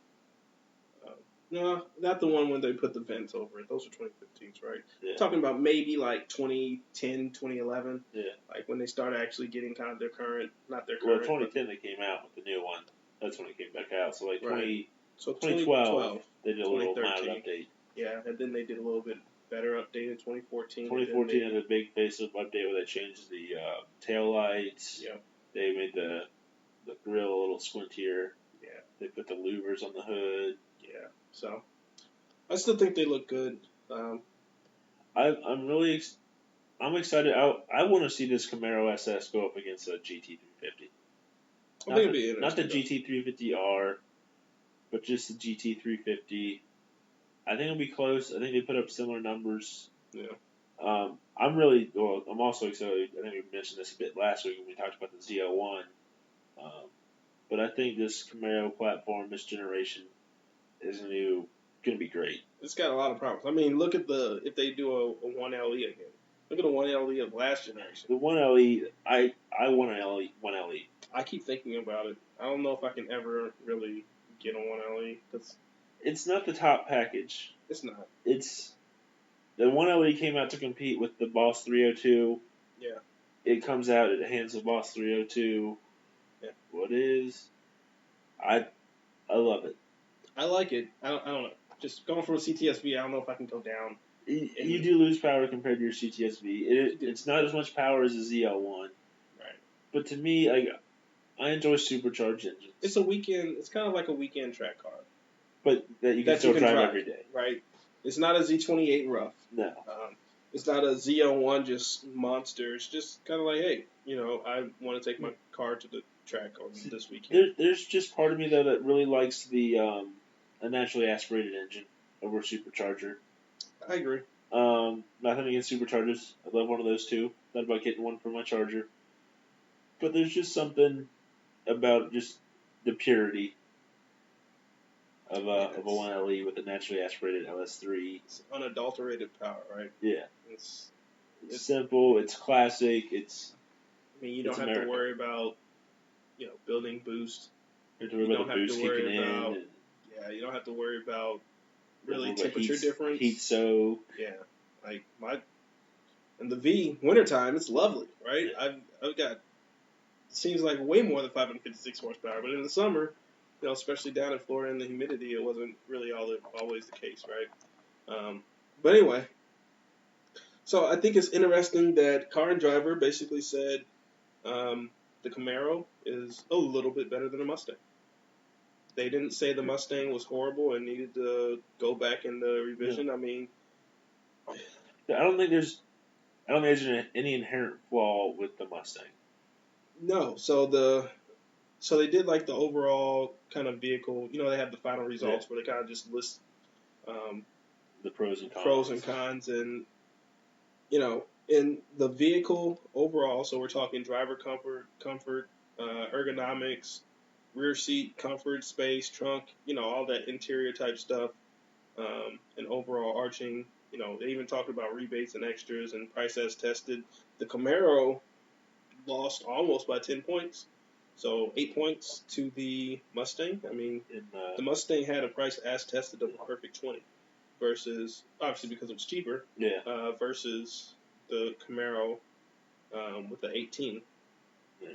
No, not the one when they put the vents over it. Those are 2015s, right? Yeah. Talking about maybe like 2010, 2011. Yeah. Like when they started actually getting kind of their current, not their Well, current. 2010 they came out with the new one. That's when it came back out. So like Right. So 2012 they did a little mild update. Yeah, and then they did a little bit better update in 2014. 2014 had a big facelift update where they changed the tail lights. Yeah. They made the grill a little squintier. Yeah. They put the louvers on the hood. Yeah. So, I still think they look good. I'm excited. I want to see this Camaro SS go up against a GT350. I think it'd be interesting. Not the GT350R, but just the GT350. I think it'll be close. I think they put up similar numbers. Yeah. I'm also excited. I think we mentioned this a bit last week when we talked about the Z01. But I think this Camaro platform, this generation, is going to be great. It's got a lot of problems. I mean, look at if they do a 1LE again. Look at the 1LE of last generation. The 1LE, I want an 1LE. I keep thinking about it. I don't know if I can ever really get a 1LE. It's not the top package. It's not. The 1LE came out to compete with the Boss 302. Yeah. It comes out, it hands the Boss 302. Yeah. What is? I love it. I like it. I don't know. Just going from a CTSV, I don't know if I can go down. You do lose power compared to your CTSV. It's not as much power as a ZL1. Right. But to me, I enjoy supercharged engines. It's kind of like a weekend track car. But that you can still drive every day. Right. It's not a Z28 rough. No. It's not a ZL1 just monster. It's just kind of like, hey, I want to take my car to the track on this weekend. There's just part of me, though, that really likes a naturally aspirated engine over a supercharger. I agree. Nothing against superchargers. I love one of those too. Thought about getting one for my Charger. But there's just something about just the purity of a 1LE with a naturally aspirated LS3. It's unadulterated power, right? Yeah. It's simple. It's classic. You don't have to worry about building boost. You don't have to worry about you don't have to worry about really temperature difference. Heat soak. Yeah. And the V, wintertime, it's lovely, right? Yeah. I've got, seems like way more than 556 horsepower, but in the summer, especially down in Florida in the humidity, it wasn't really always the case, right? But anyway, so I think it's interesting that Car and Driver basically said the Camaro is a little bit better than a Mustang. They didn't say the Mustang was horrible and needed to go back in the revision. Yeah. I mean, I don't think there's any inherent flaw with the Mustang. No. So they did like the overall kind of vehicle. They have the final results where they kind of just list the pros and cons. And in the vehicle overall. So we're talking driver comfort, ergonomics, rear seat comfort, space, trunk, all that interior type stuff, and overall arching. They even talked about rebates and extras and price as tested. The Camaro lost almost by 10 points, so 8 points to the Mustang. I mean, the Mustang had a price as tested of a perfect 20, versus obviously because it was cheaper. Yeah. Versus the Camaro with the 18. Yeah.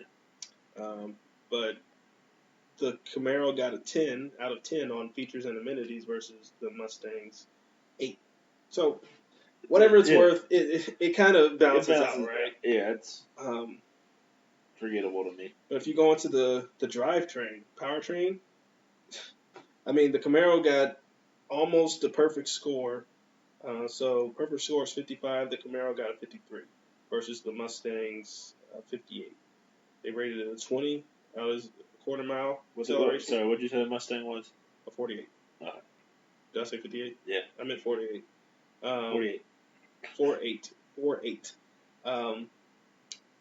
But the Camaro got a 10 out of 10 on features and amenities versus the Mustang's 8. So, whatever it's worth, it kind of balances out, right? Yeah, it's forgettable to me. But if you go into the drivetrain, powertrain, I mean, the Camaro got almost the perfect score. So perfect score is 55. The Camaro got a 53 versus the Mustang's 58. They rated it a 20 out of quarter mile acceleration. Sorry, what did you say the Mustang was? A 48. Did I say 58? Yeah. I meant 48. 48. 48.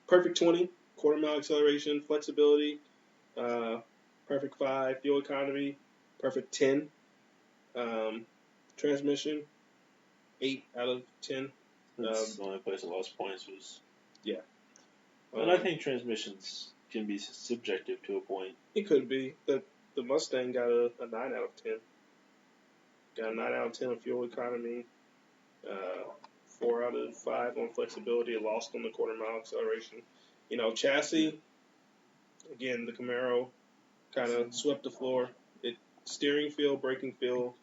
Perfect 20, quarter mile acceleration, flexibility, perfect 5, fuel economy, perfect 10, transmission, 8 out of 10. That's the only place I lost points was. Yeah. And I think transmissions can be subjective to a point. It could be. The Mustang got a 9 out of 10. Got a 9 out of 10 on fuel economy, 4 out of 5 on flexibility, lost on the quarter mile acceleration. You know, chassis, again, the Camaro kind of swept the floor. Steering feel, braking feel,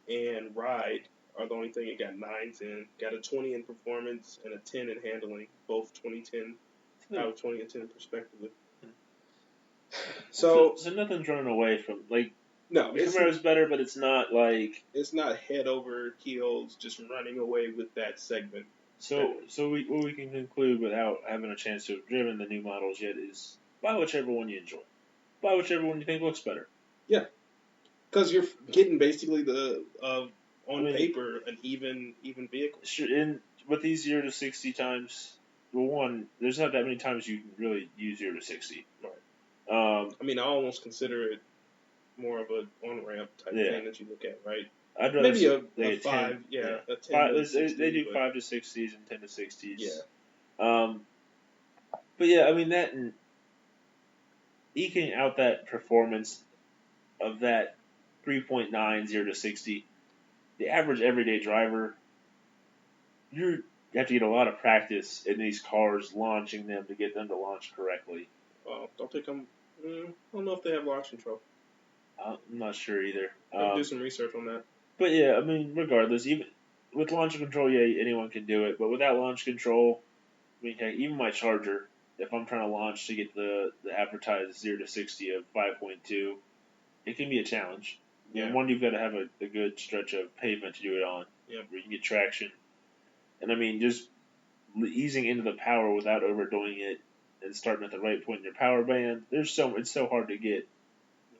and ride are the only thing it got 9s in. Got a 20 in performance and a 10 in handling, both 2010 out of 20 and 10 respectively. So nothing's running away from, like, no, the Camaro's better, but it's not like... It's not head over heels just running away with that segment. So what we can conclude without having a chance to have driven the new models yet is buy whichever one you enjoy. Buy whichever one you think looks better. Yeah. Because you're getting basically paper, an even vehicle. Sure, and with these 0 to 60 times, well, one, there's not that many times you can really use 0 to 60. Right. I mean, I almost consider it more of an on-ramp type thing that you look at, right? I'd rather maybe a 5, 10, a 10 5, 60, they do 5 to 60s and 10 to 60s. Yeah. But yeah, I mean, that and eking out that performance of that 3.9 0 to 60, the average everyday driver, you have to get a lot of practice in these cars launching them to get them to launch correctly. Well, don't think I don't know if they have launch control. I'm not sure either. I'll do some research on that. But yeah, I mean, regardless, even with launch control, yeah, anyone can do it. But without launch control, I mean, heck, even my Charger, if I'm trying to launch to get the advertised 0 to 60 of 5.2, it can be a challenge. Yeah. And one, you've got to have a good stretch of pavement to do it on, yeah, where you can get traction. And I mean, just easing into the power without overdoing it and starting at the right point in your power band, it's so hard to get.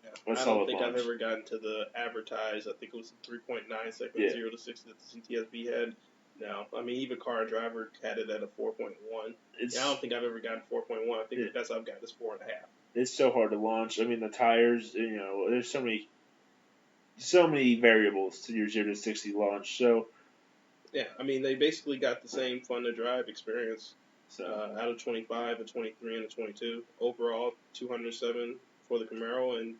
Yeah. I don't think I've ever gotten to the advertised. I think it was 3.9 seconds 0 to 60 that the CTSV had. No, I mean, even Car and Driver had it at a 4.1. I don't think I've ever gotten 4.1. I think the best I've got is 4.5. It's so hard to launch. I mean, the tires, there's so many variables to your 0 to 60 launch. So, yeah, I mean, they basically got the same fun to drive experience. Out of 25, a 23, and a 22. Overall, 207 for the Camaro and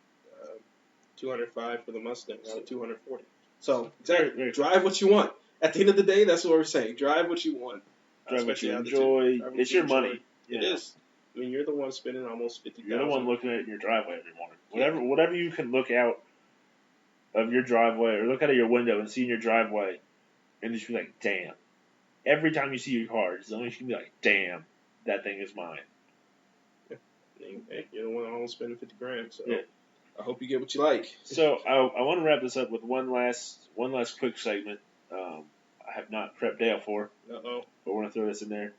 205 for the Mustang out of 240. So, exactly, drive what you want. At the end of the day, that's what we're saying. Drive what you want. Drive what you enjoy. It's your money. It is. I mean, you're the one spending almost $50,000. You're the one looking at it in your driveway every morning. Whatever you can look out of your driveway or look out of your window and see in your driveway and just be like, damn. Every time you see your car, it's only you can be like, damn, that thing is mine. Yeah. Hey, you're the one almost spending $50,000, so yeah. I hope you get what you like. So I want to wrap this up with one last quick segment. I have not prepped Dale for. Uh-oh. But we're going to throw this in there.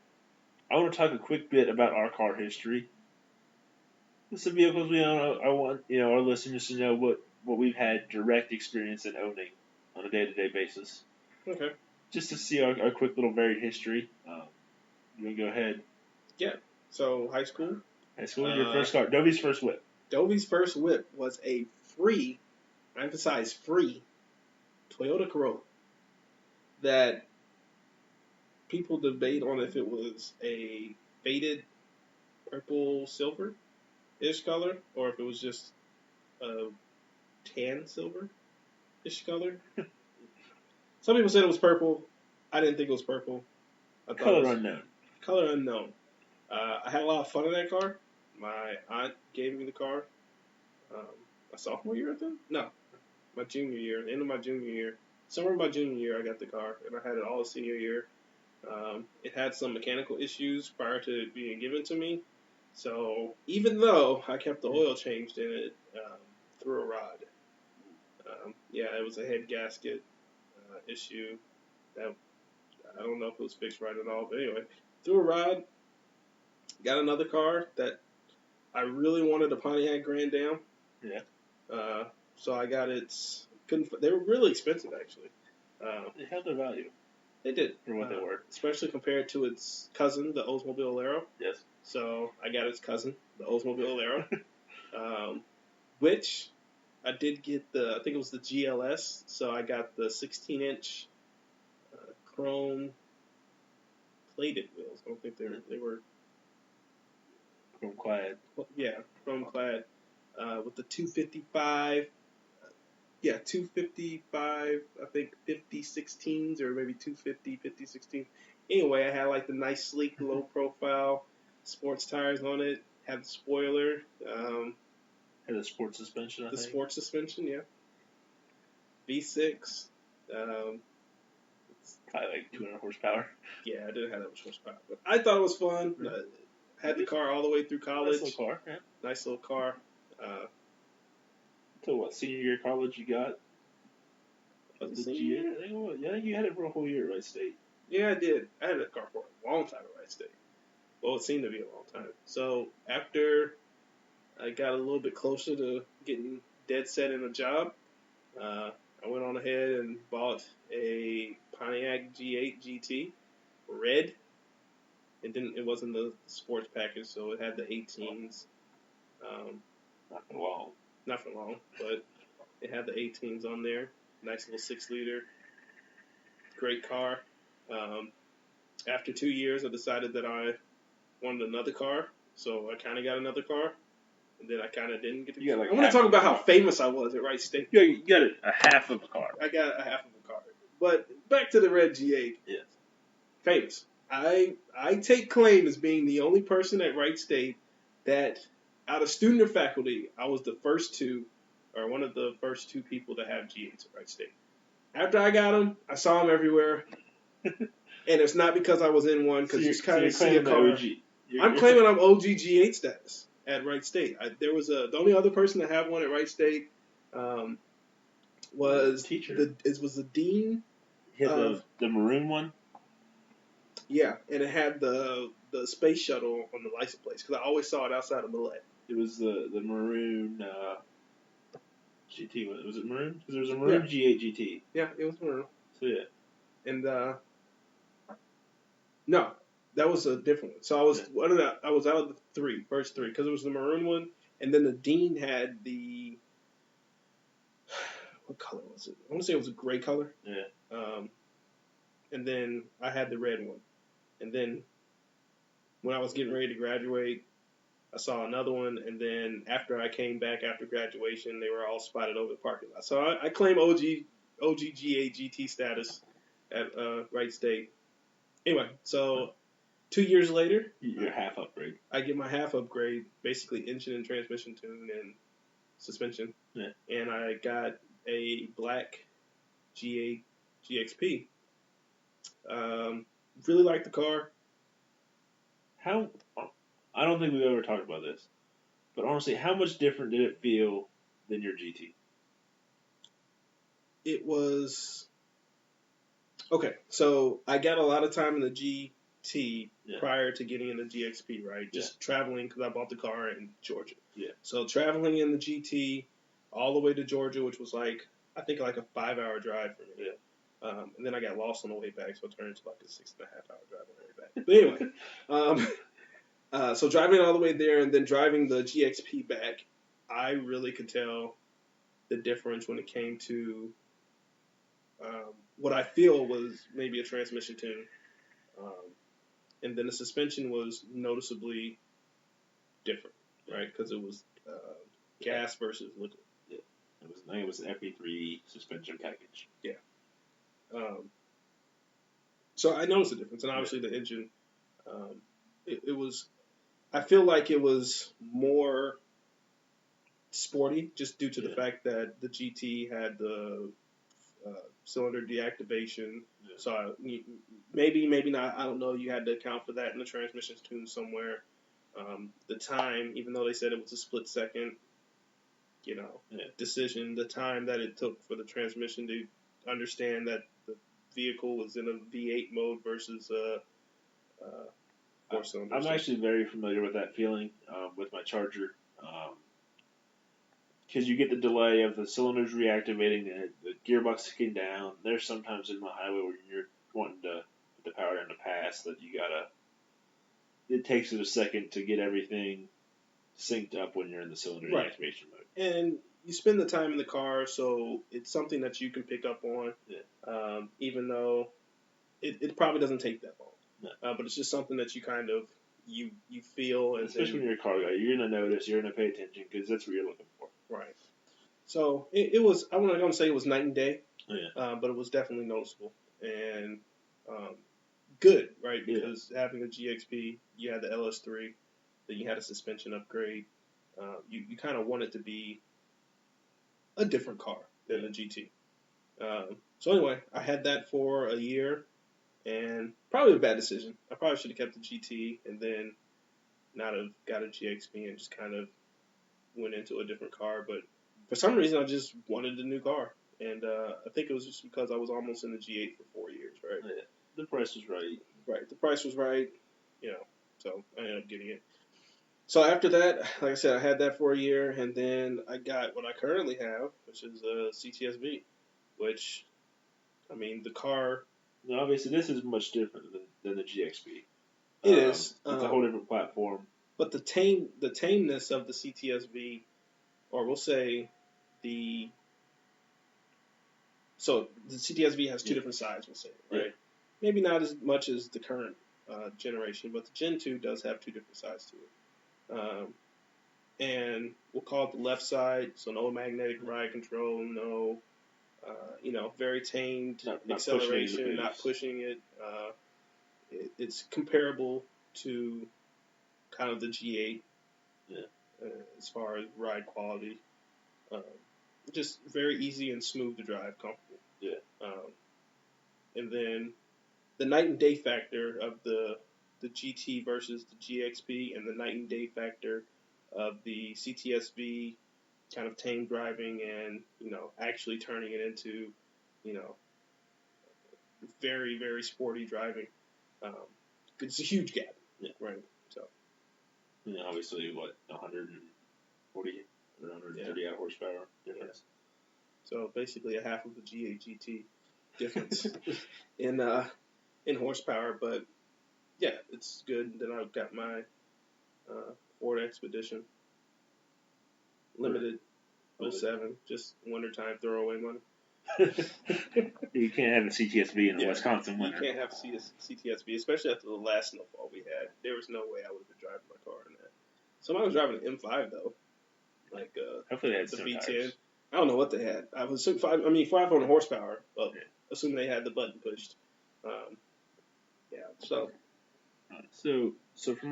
I want to talk a quick bit about our car history. Some vehicles we own. I want our listeners to know what we've had direct experience in owning on a day-to-day basis. Okay. Just to see our quick little varied history. You want to go ahead? Yeah. So, high school? Your first car. Dovey's first whip. Dovey's first whip was a free, I emphasize free, Toyota Corolla that people debate on if it was a faded purple silver-ish color or if it was just a tan silver-ish color. Some people said it was purple. I didn't think it was purple. Color unknown. Color unknown. I had a lot of fun in that car. My aunt gave me the car. My sophomore year, I think? No. My junior year. End of my junior year. Somewhere in my junior year, I got the car. And I had it all senior year. It had some mechanical issues prior to it being given to me. So, even though I kept the oil changed in it through a rod. Yeah, it was a head gasket issue. That I don't know if it was fixed right at all, but anyway, threw a ride. Got another car that I really wanted, a Pontiac Grand Dam. Yeah. So I got it. They were really expensive, actually. They held their value. They did. For what they were. Especially compared to its cousin, the Oldsmobile Alero. Yes. So I got its cousin, the Oldsmobile Alero. Which I did get I think it was the GLS. So I got the 16-inch chrome plated wheels. I don't think they were Chrome clad. Yeah, chrome clad with the 255. 255, I think 50/16s or maybe 250/50/16. Anyway, I had like the nice, sleek, low profile sports tires on it. Had the spoiler. Had a sports suspension, I think. The sports suspension, yeah. V6. Probably like 200 horsepower. Yeah, I didn't have that much horsepower. But I thought it was fun. Had the car all the way through college. Nice little car, yeah. Nice little car. So what, senior year of college you got? Was it Did senior you? year? I think you had it for a whole year at Wright State. Yeah, I did. I had that car for a long time at Wright State. Well, it seemed to be a long time. So after I got a little bit closer to getting dead set in a job, I went on ahead and bought a Pontiac G8 GT, red. It wasn't the sports package, so it had the 18s. Not for long. Not for long, but it had the 18s on there. Nice little 6-liter. Great car. After 2 years, I decided that I wanted another car, so I kind of got another car, and then I kind of didn't get to. Like I want to talk about how famous I was at Wright State. You got a half of a car. I got a half of a car. But back to the red G8. Yes. Famous. I take claim as being the only person at Wright State that, out of student or faculty, I was one of the first two people to have G8s at Wright State. After I got them, I saw them everywhere. And it's not because I was in one, because you kind of see a car. I'm claiming I'm OG G8 status at Wright State. The only other person to have one at Wright State was the dean. He had the maroon one. Yeah, and it had the space shuttle on the license plate, because I always saw it outside of Millet. It was the maroon GT. Was it maroon? Because there was a maroon G8 GT. Yeah, it was maroon. So yeah. And no, that was a different one. So I was I was out of the first three, because it was the maroon one, and then the dean had the, what color was it? I want to say it was a gray color. Yeah. And then I had the red one. And then when I was getting ready to graduate, I saw another one. And then after I came back after graduation, they were all spotted over the parking lot. So I claim OG G8 GT status at Wright State. Anyway, so 2 years later, your half upgrade. I get my half upgrade, basically engine and transmission tune and suspension. Yeah. And I got a black G8 GXP. Really like the car. I don't think we've ever talked about this, but honestly, how much different did it feel than your GT? It was okay. So I got a lot of time in the GT prior to getting in the GXP, right? Just traveling, because I bought the car in Georgia. Yeah. So traveling in the GT all the way to Georgia, which was I think like a 5-hour drive for me. Yeah. And then I got lost on the way back, so it turned into like a 6.5-hour drive on the way back. But anyway, so driving all the way there and then driving the GXP back, I really could tell the difference when it came to what I feel was maybe a transmission tune. And then the suspension was noticeably different, right? Because it was gas versus liquid. Yeah. I think it was an FE3 suspension package. Yeah. So I noticed the difference, and obviously the engine, it was, I feel like it was more sporty, just due to the fact that the GT had the cylinder deactivation. Yeah. So maybe not, I don't know, you had to account for that in the transmission's tune somewhere. The time, even though they said it was a split second, decision, the time that it took for the transmission to understand that the vehicle was in a V8 mode versus four-cylinder. I'm actually very familiar with that feeling with my Charger. Because you get the delay of the cylinders reactivating, the gearbox kicking down. There's sometimes in the highway where you're wanting to put the power down to pass that it takes it a second to get everything synced up when you're in the cylinder reactivation mode. And you spend the time in the car, so it's something that you can pick up on, even though it probably doesn't take that long. No. But it's just something that you kind of, you feel. And especially when you're a car guy, you're going to notice, you're going to pay attention, because that's what you're looking for. Right. So it was, I'm not going to say it was night and day, Yeah. but it was definitely noticeable. And good, right? Because having a GXP, you had the LS3, then you had a suspension upgrade. You kind of want it to be a different car than a GT. So anyway, I had that for a year, and probably a bad decision. I probably should have kept the GT and then not have got a GXP and just kind of went into a different car. But for some reason, I just wanted a new car. And I think it was just because I was almost in the G8 for 4 years, right? Yeah. The price was right. Right. The price was right, so I ended up getting it. So after that, like I said, I had that for a year, and then I got what I currently have, which is a CTSV, which, I mean, the car... Now, obviously, this is much different than the GXP. It is. It's a whole different platform. But the tameness of the CTSV, or we'll say the CTSV has two different sides, we'll say, right? Yeah. Maybe not as much as the current generation, but the Gen 2 does have two different sides to it. And we'll call it the left side, so no magnetic ride control, no, very tamed acceleration, not pushing it. It's comparable to kind of the G8 as far as ride quality. Just very easy and smooth to drive, comfortable. Yeah. And then the night and day factor of the GT versus the GXP, and the night and day factor of the CTSV, kind of tame driving and actually turning it into very, very sporty driving. It's a huge gap. Yeah. Right. So. Obviously, 140 or 130 horsepower difference. Yeah. So basically a half of the G8 GT difference in horsepower, but yeah, it's good. Then I've got my Ford Expedition Limited 07, just wintertime throwaway money. You can't have a CTSV in the Wisconsin winter. You can't have CTSV, especially after the last snowfall we had. There was no way I would have been driving my car in that. Somebody was driving an M5 though, like hopefully they had the some V10. tires. I don't know what they had. I was 500 horsepower, but assuming they had the button pushed. So for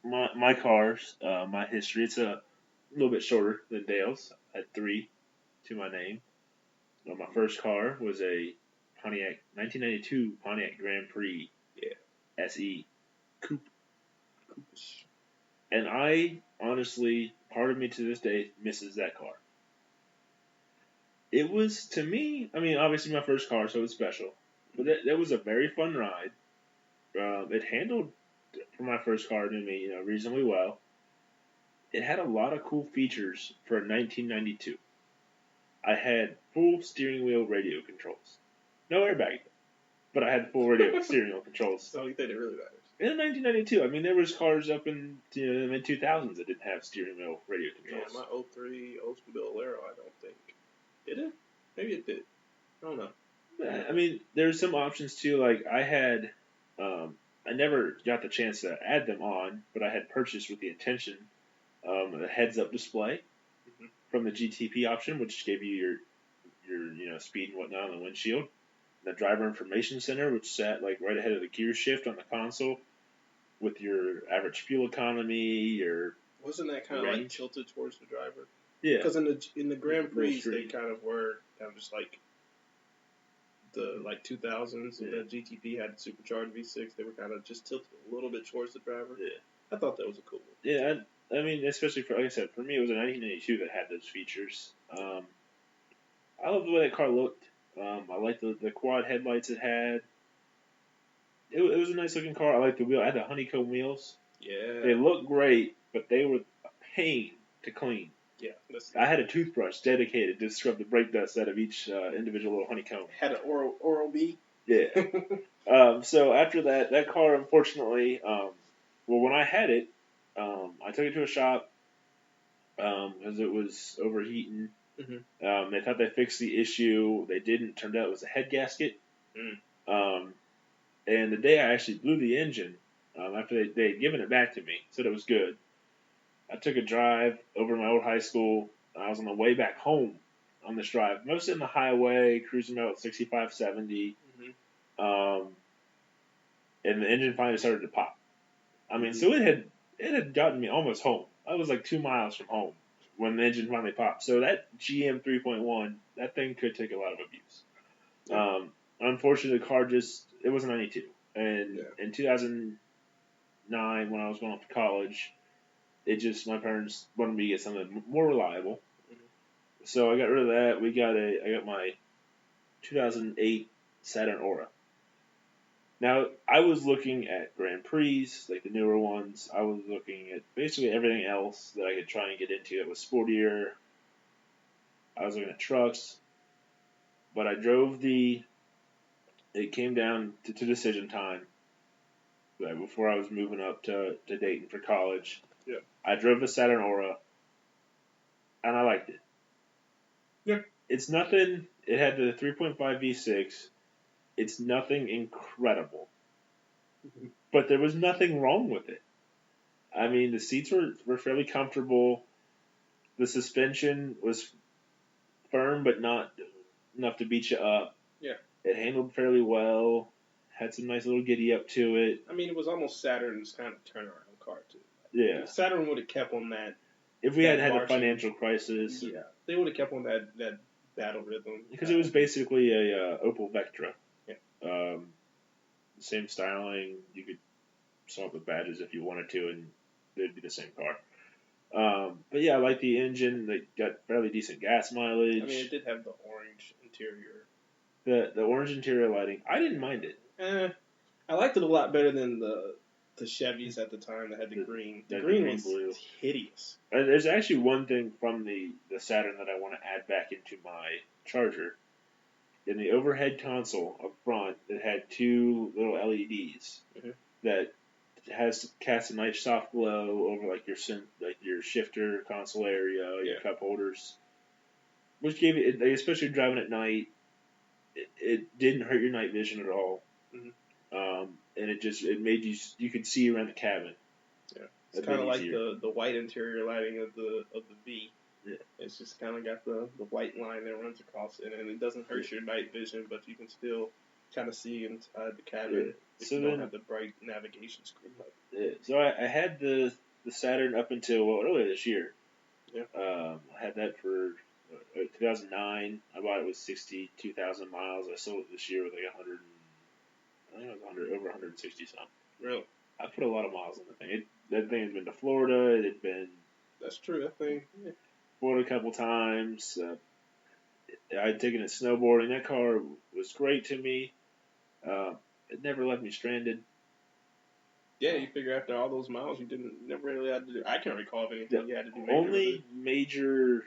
my cars, my history, it's a little bit shorter than Dale's. I had 3 to my name. My first car was a 1992 Pontiac Grand Prix SE Coupe. And I honestly, part of me to this day misses that car. It was, to me, I mean, obviously my first car, so it was special. But that was a very fun ride. It handled, for my first car, to me, reasonably well. It had a lot of cool features for 1992. I had full steering wheel radio controls. No airbag, but I had full steering wheel controls. So you think it really matters? In 1992, I mean, there was cars up in the mid-2000s that didn't have steering wheel radio controls. Yeah, my 03 Oldsmobile Alero, I don't think. Did it? Maybe it did. I don't know. I mean, there's some options too. Like I had, I never got the chance to add them on, but I had purchased with the intention a heads-up display from the GTP option, which gave you your speed and whatnot on the windshield. And the driver information center, which sat like right ahead of the gear shift on the console, with your average fuel economy, wasn't that kind of like tilted towards the driver? Yeah. Because in the Grand Prix, they kind of were just like the 2000s. Yeah. The GTP had the supercharged V6. They were kind of just tilted a little bit towards the driver. Yeah. I thought that was a cool one. Yeah, I mean, especially for, like I said, for me, it was a 1992 that had those features. I love the way that car looked. I liked the quad headlights it had. It was a nice looking car. I liked the wheel. I had the honeycomb wheels. Yeah. They looked great, but they were a pain to clean. Yeah. I had a toothbrush dedicated to scrub the brake dust out of each individual little honeycomb. Had an Oral B. Yeah. So after that car, unfortunately, when I had it, I took it to a shop because it was overheating. Mm-hmm. They thought they fixed the issue. They didn't. Turned out it was a head gasket. And the day I actually blew the engine, after they had given it back to me, said it was good. I took a drive over to my old high school. I was on the way back home on this drive, mostly on the highway, cruising about 65, 70. Mm-hmm. And the engine finally started to pop. I mean, so it had gotten me almost home. I was like 2 miles from home when the engine finally popped. So that GM 3.1, that thing could take a lot of abuse. Unfortunately, the car it was a 92. And in 2009, when I was going off to college, my parents wanted me to get something more reliable. Mm-hmm. So I got rid of that. I got my 2008 Saturn Aura. Now, I was looking at Grand Prix, like the newer ones. I was looking at basically everything else that I could try and get into that was sportier. I was looking at trucks. But I drove it came down to decision time. Right before I was moving up to Dayton for college. Yeah. I drove the Saturn Aura, and I liked it. Yeah. It's nothing. It had the 3.5 V6. It's nothing incredible. Mm-hmm. But there was nothing wrong with it. I mean, the seats were fairly comfortable. The suspension was firm, but not enough to beat you up. Yeah. It handled fairly well. Had some nice little giddy up to it. I mean, it was almost Saturn's kind of turnaround car, too. Yeah. Saturn would have kept on that. If we hadn't had a financial crisis. Yeah. They would have kept on that battle rhythm. Because it was basically a Opel Vectra. Yeah. Same styling. You could swap the badges if you wanted to, and they'd be the same car. But yeah, I like the engine. They got fairly decent gas mileage. I mean, it did have the orange interior. The orange interior lighting, I didn't mind it. I liked it a lot better than the Chevys at the time that had the green. The green was blue. Hideous. There's actually one thing from the Saturn that I want to add back into my Charger. In the overhead console up front, it had 2 little LEDs that cast a nice soft glow over like your shifter console area, your cup holders, which gave it, especially driving at night, it didn't hurt your night vision at all. Mm-hmm. And it made you could see around the cabin. Yeah, it's kind of like the white interior lighting of the V. Yeah. It's just kind of got the white line that runs across it, and it doesn't hurt your night vision, but you can still kind of see inside the cabin if you don't have the bright navigation screen. Yeah. So I had the Saturn up until earlier this year. Yeah. I had that for 2009. I bought it with 62,000 miles. I sold it this year with like 100. I think it was over 160 something. Really? I put a lot of miles on the thing. That thing has been to Florida. It had been. That's true. That thing. Yeah. Florida a couple times. I'd taken it snowboarding. That car was great to me. It never left me stranded. Yeah, you figure after all those miles, you never really had to do. I can't recall of anything you had to do. Only major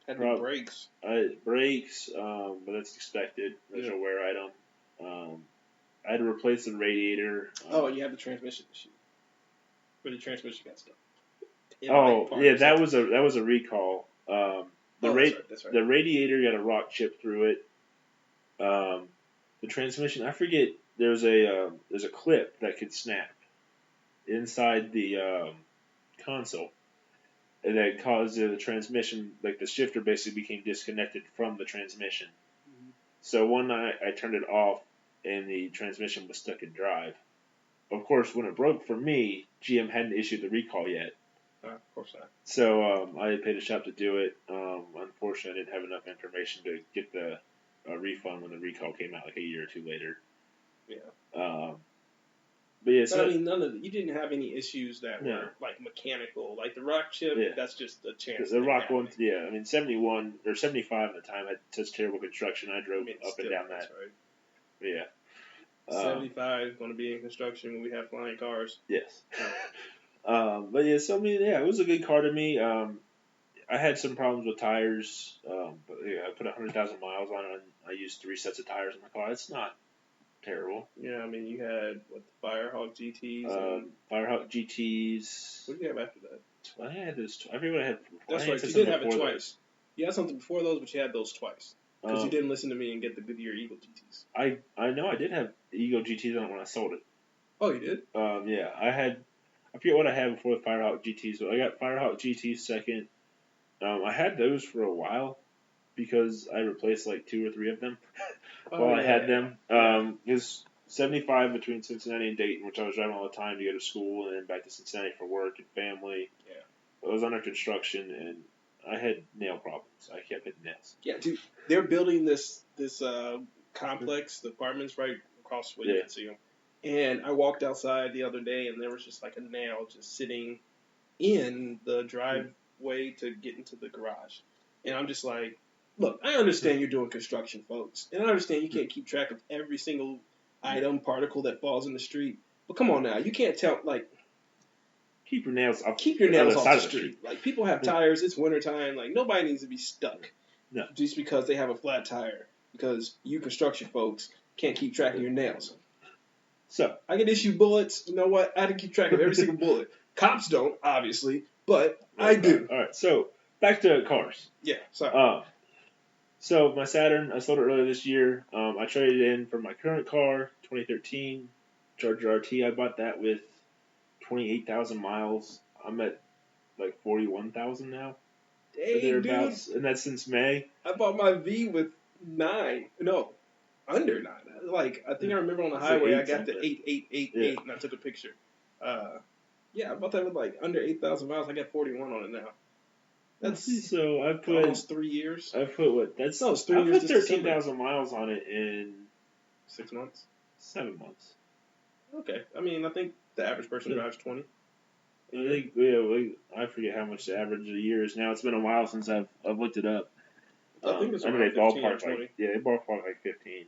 had to do brakes. Brakes, but that's expected. That's a wear item. I had to replace the radiator. You had the transmission issue. Where the transmission got stuck. That was a recall. That's right. The radiator got a rock chip through it. The transmission, I forget. There's a clip that could snap inside the console, and that caused the transmission, like the shifter, basically became disconnected from the transmission. Mm-hmm. So one night I turned it off, and the transmission was stuck in drive. Of course, when it broke for me, GM hadn't issued the recall yet. Of course not. So I had paid a shop to do it. Unfortunately, I didn't have enough information to get the refund when the recall came out like a year or two later. Yeah. But yeah, But so I mean, you didn't have any issues that No. were like mechanical, like the rock chip. Yeah. That's just a chance. the thing Rock happening. one, yeah. I mean, 71 or 75 at the time had such terrible construction. I drove I mean, up and still down is, that. Right? But yeah. 75 is going to be in construction when we have flying cars. Yes. But yeah, so I mean, yeah, it was a good car to me. I had some problems with tires, but yeah, I put 100,000 miles on it, and I used 3 sets of tires in the car. It's not terrible. Yeah, I mean, you had the Firehawk GTs. And Firehawk GTs. what did you have after that? I think I had this. I forget what I had. That's I right. had You something did have it before twice. You had something before those, but you had those twice that. because you didn't listen to me and get the Goodyear Eagle GTs. I know I did have Eagle GTs on it when I sold it. Oh, you did? Yeah, I forget what I had before the Firehawk GTs, but I got Firehawk GTs second. I had those for a while because I replaced like 2 or 3 of them while I had them. It was 75 between Cincinnati and Dayton, which I was driving all the time to go to school and then back to Cincinnati for work and family. Yeah. I was under construction and I had nail problems. I kept hitting nails. Yeah, dude. They're building this complex, the apartments right across the way. You can see them. And I walked outside the other day, and there was just like a nail just sitting in the driveway to get into the garage. And I'm just like, look, I understand you're doing construction, folks. And I understand you can't keep track of every single item, particle that falls in the street. But come on now, you can't tell, like, keep your nails off the street. Like, people have tires, it's wintertime, like, nobody needs to be stuck. No. Just because they have a flat tire. Because you construction folks can't keep track of your nails. So I get issue bullets. You know what? I had to keep track of every single bullet. Cops don't, obviously, but I do. All right, so back to cars. Yeah, sorry. So my Saturn, I sold it earlier this year. I traded it in for my current car, 2013 Charger RT. I bought that with 28,000 miles. I'm at like 41,000 now. Dang, thereabouts, and that's since May. I bought my V with 9. No, under 9. Like, I think I remember on the highway, I got to 8888, and I took a picture. Yeah, I bought that with like under 8,000 miles. I got 41 on it now. That's so I put almost 3 years. I put what? That's no, it's 3 I years. put 13,000 miles on it in 6 months, 7 months. Okay, I mean, I think the average person drives 20. I think I forget how much the average of the year is now. It's been a while since I've looked it up. I think it's I around mean, 15 or 20. they ballpark like 15.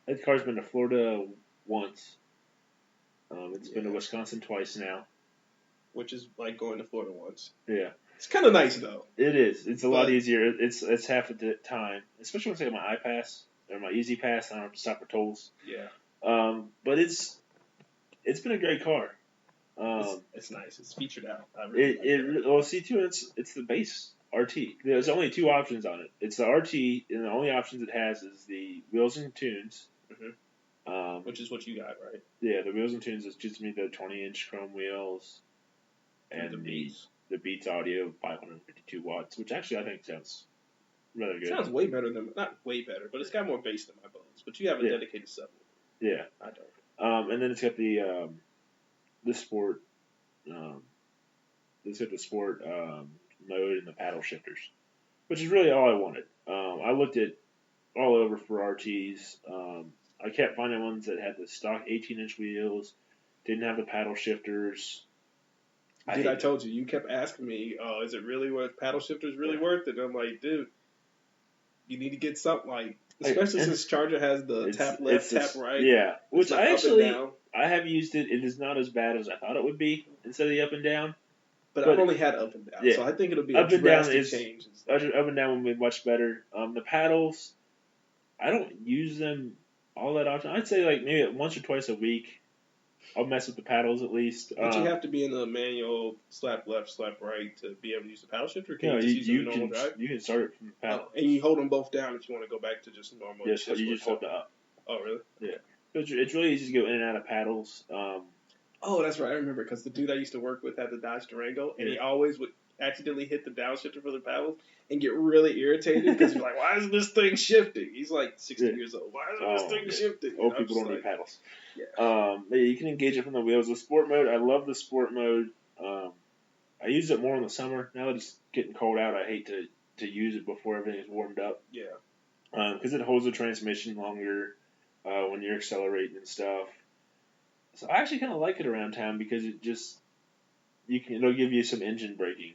That car's been to Florida once. It's been to Wisconsin twice now. Which is like going to Florida once. Yeah. It's kind of nice, though. It is. It's a lot easier. It's half the time. Especially once I get my iPass or my Easy Pass, I don't have to stop for tolls. Yeah. But it's been a great car. It's nice. It's featured out. C2, it's the base RT. There's only 2 options on it. It's the RT, and the only options it has is the wheels and tunes. Mm-hmm. Which is what you got, right? Yeah, the wheels and tunes is just me the 20-inch chrome wheels and the Beats audio 552 watts, which actually I think sounds rather good. It sounds way better than, not way better, but it's got more bass than my bones. But you have a dedicated sub. Yeah. I don't. And then it's got the sport. It's got the sport mode and the paddle shifters, which is really all I wanted. I looked at all over for RTs. I kept finding ones that had the stock 18-inch wheels, didn't have the paddle shifters. Dude, I told you. You kept asking me, is it really worth, paddle shifters really worth it? And I'm like, dude, you need to get something like, especially since Charger has the tap left, tap right. Yeah, which I have used it. It is not as bad as I thought it would be instead of the up and down. But I've only had up and down, so I think it'll be a drastic change. Up and down would be much better. The paddles, I don't use them all that often. I'd say like maybe once or twice a week, I'll mess with the paddles at least. But you have to be in the manual slap left, slap right to be able to use the paddle shifter? Can you just use the normal drive? You can start it from the paddle. And you hold them both down if you want to go back to just normal. Yes, you just hold the up. Oh, really? Yeah. It's really easy to go in and out of paddles. Oh, that's right. I remember because the dude I used to work with had the Dodge Durango, and he always would accidentally hit the downshifter for the paddles and get really irritated because he's like, why isn't this thing shifting? He's like 60 years old. Why isn't this thing shifting? Old people don't need paddles. Yeah. You can engage it from the wheels. The sport mode, I love the sport mode. I use it more in the summer. Now that it's getting cold out, I hate to use it before everything is warmed up. Yeah. Because it holds the transmission longer when you're accelerating and stuff. So I actually kind of like it around town because it'll give you some engine braking,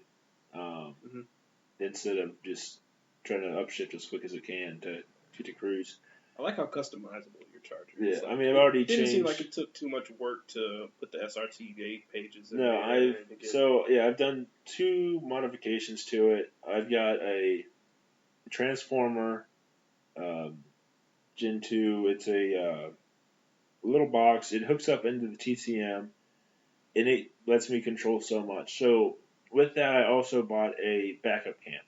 instead of just trying to upshift as quick as it can to get to cruise. I like how customizable your charger is. is. Yeah, I mean, I've already It didn't changed. seem like it took too much work to put the SRT pages in No, there. I've done 2 modifications to it. I've got a transformer, Gen 2. It's a little box. It hooks up into the TCM, and it lets me control so much. So with that, I also bought a backup cam.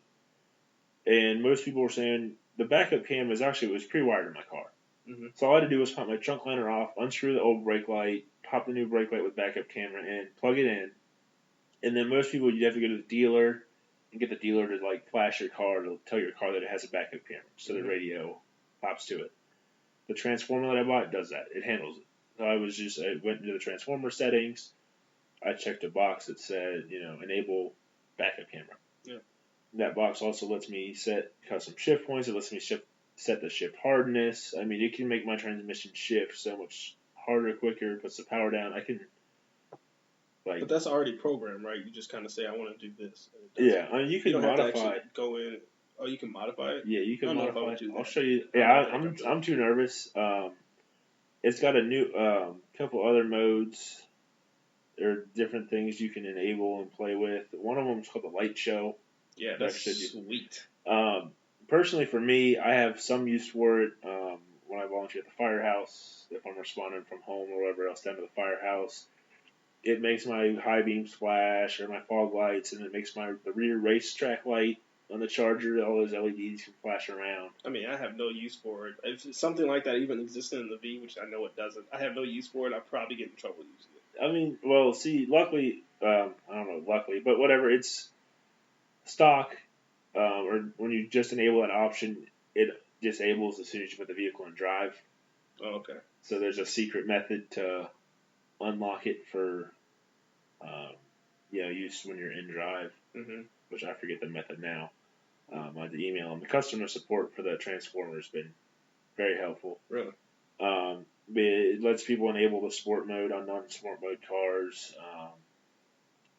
And most people were saying the backup cam was pre-wired in my car. Mm-hmm. So all I had to do was pop my trunk liner off, unscrew the old brake light, pop the new brake light with backup camera in, plug it in, and then most people, you'd have to go to the dealer and get the dealer to like flash your car to tell your car that it has a backup camera, so the radio pops to it. The transformer that I bought does that. It handles it. So I went into the transformer settings. I checked a box that said, enable backup camera. Yeah. That box also lets me set custom shift points. It lets me set the shift hardness. I mean, it can make my transmission shift so much harder, quicker, puts the power down. I can, But that's already programmed, right? You just kind of say, I want to do this. Yeah, I mean, you can modify have to actually go in. Oh, you can modify it? Yeah, you can modify it. I'll show you. Yeah, I'm too nervous. It's got a new couple other modes. There are different things you can enable and play with. One of them is called the light show. Yeah, that's sweet. Personally, for me, I have some use for it when I volunteer at the firehouse. If I'm responding from home or wherever else down to the firehouse, it makes my high beams flash or my fog lights, and it makes the rear racetrack light on the Charger. All those LEDs can flash around. I mean, I have no use for it. If something like that even existed in the V, which I know it doesn't, I have no use for it. I'd probably get in trouble using it. I mean, well, see, luckily, I don't know, luckily, but whatever, it's stock, or when you just enable that option, it disables as soon as you put the vehicle in drive. Oh, okay. So there's a secret method to unlock it for, use when you're in drive, which I forget the method now. I had to email them. The customer support for the Transformer has been very helpful. Really? It lets people enable the sport mode on non-sport mode cars.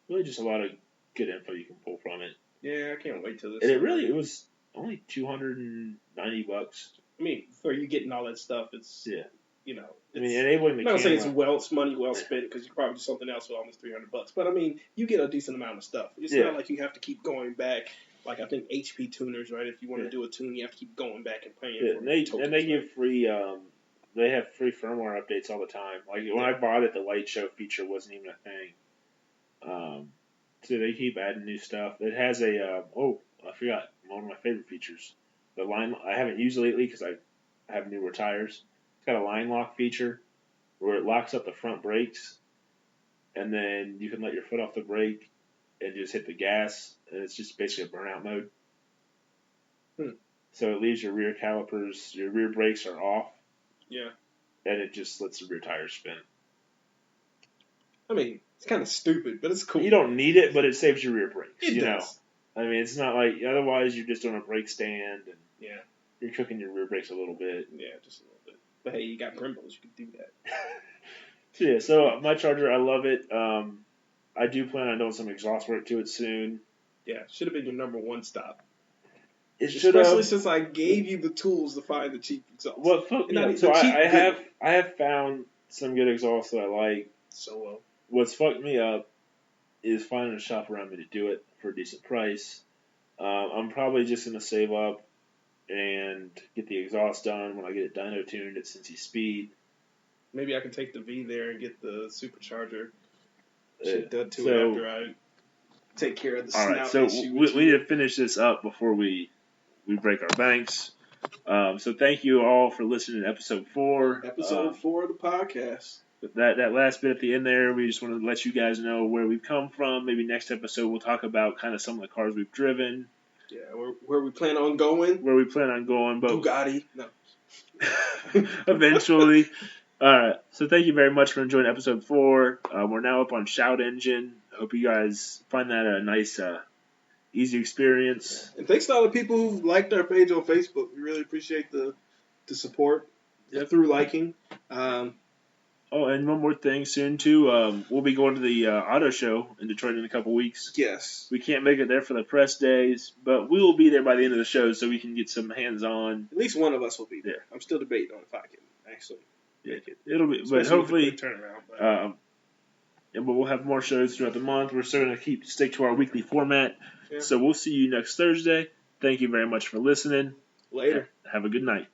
Really just a lot of good info you can pull from it. Yeah, I can't wait till this. And it was only $290. I mean, for you getting all that stuff, it's enabling the camera. I'm not saying it's money well spent because you could probably do something else with almost $300. But I mean, you get a decent amount of stuff. It's not like you have to keep going back. Like I think HP tuners, right? If you want to do a tune, you have to keep going back and paying for it. And they give free. They have free firmware updates all the time. Like when I bought it, the light show feature wasn't even a thing. So they keep adding new stuff. It has I forgot one of my favorite features. The line I haven't used lately because I have newer tires. It's got a line lock feature where it locks up the front brakes, and then you can let your foot off the brake and just hit the gas, and it's just basically a burnout mode. So it leaves your rear calipers, your rear brakes are off. Yeah. And it just lets the rear tires spin. I mean, it's kind of stupid, but it's cool. You don't need it, but it saves your rear brakes. It does. I mean, it's not like, otherwise you're just on a brake stand and yeah, you're cooking your rear brakes a little bit. Yeah, just a little bit. But hey, you got Brembos, you can do So that. so my Charger, I love it. I do plan on doing some exhaust work to it soon. Yeah, should have been your number one stop. It should have. Especially since I gave you the tools to find the cheap exhaust. Well, I have found some good exhaust that I like. So well. What's fucked me up is finding a shop around me to do it for a decent price. I'm probably just going to save up and get the exhaust done when I get it dyno tuned at Cincy Speed. Maybe I can take the V there and get the supercharger done to it after I take care of the snout issue. All right, so we need to finish this up before we break our banks. So thank you all for listening to episode 4. Episode 4 of the podcast. That last bit at the end there, we just want to let you guys know where we've come from. Maybe next episode we'll talk about kind of some of the cars we've driven. Yeah, where we plan on going. Where we plan on going. But Bugatti. No. Eventually. All right. So thank you very much for enjoying episode 4. We're now up on Shout Engine. I hope you guys find that a nice, easy experience. And thanks to all the people who liked our page on Facebook. We really appreciate the support through liking. Oh, and one more thing soon, too. We'll be going to the auto show in Detroit in a couple weeks. Yes. We can't make it there for the press days, but we will be there by the end of the show so we can get some hands-on. At least one of us will be there. Yeah. I'm still debating on if I can actually make it. It'll be, but Especially with hopefully, the quick turnaround. But. yeah, but we'll have more shows throughout the month. We're still going to stick to our weekly format. Yeah. So we'll see you next Thursday. Thank you very much for listening. Later. Have a good night.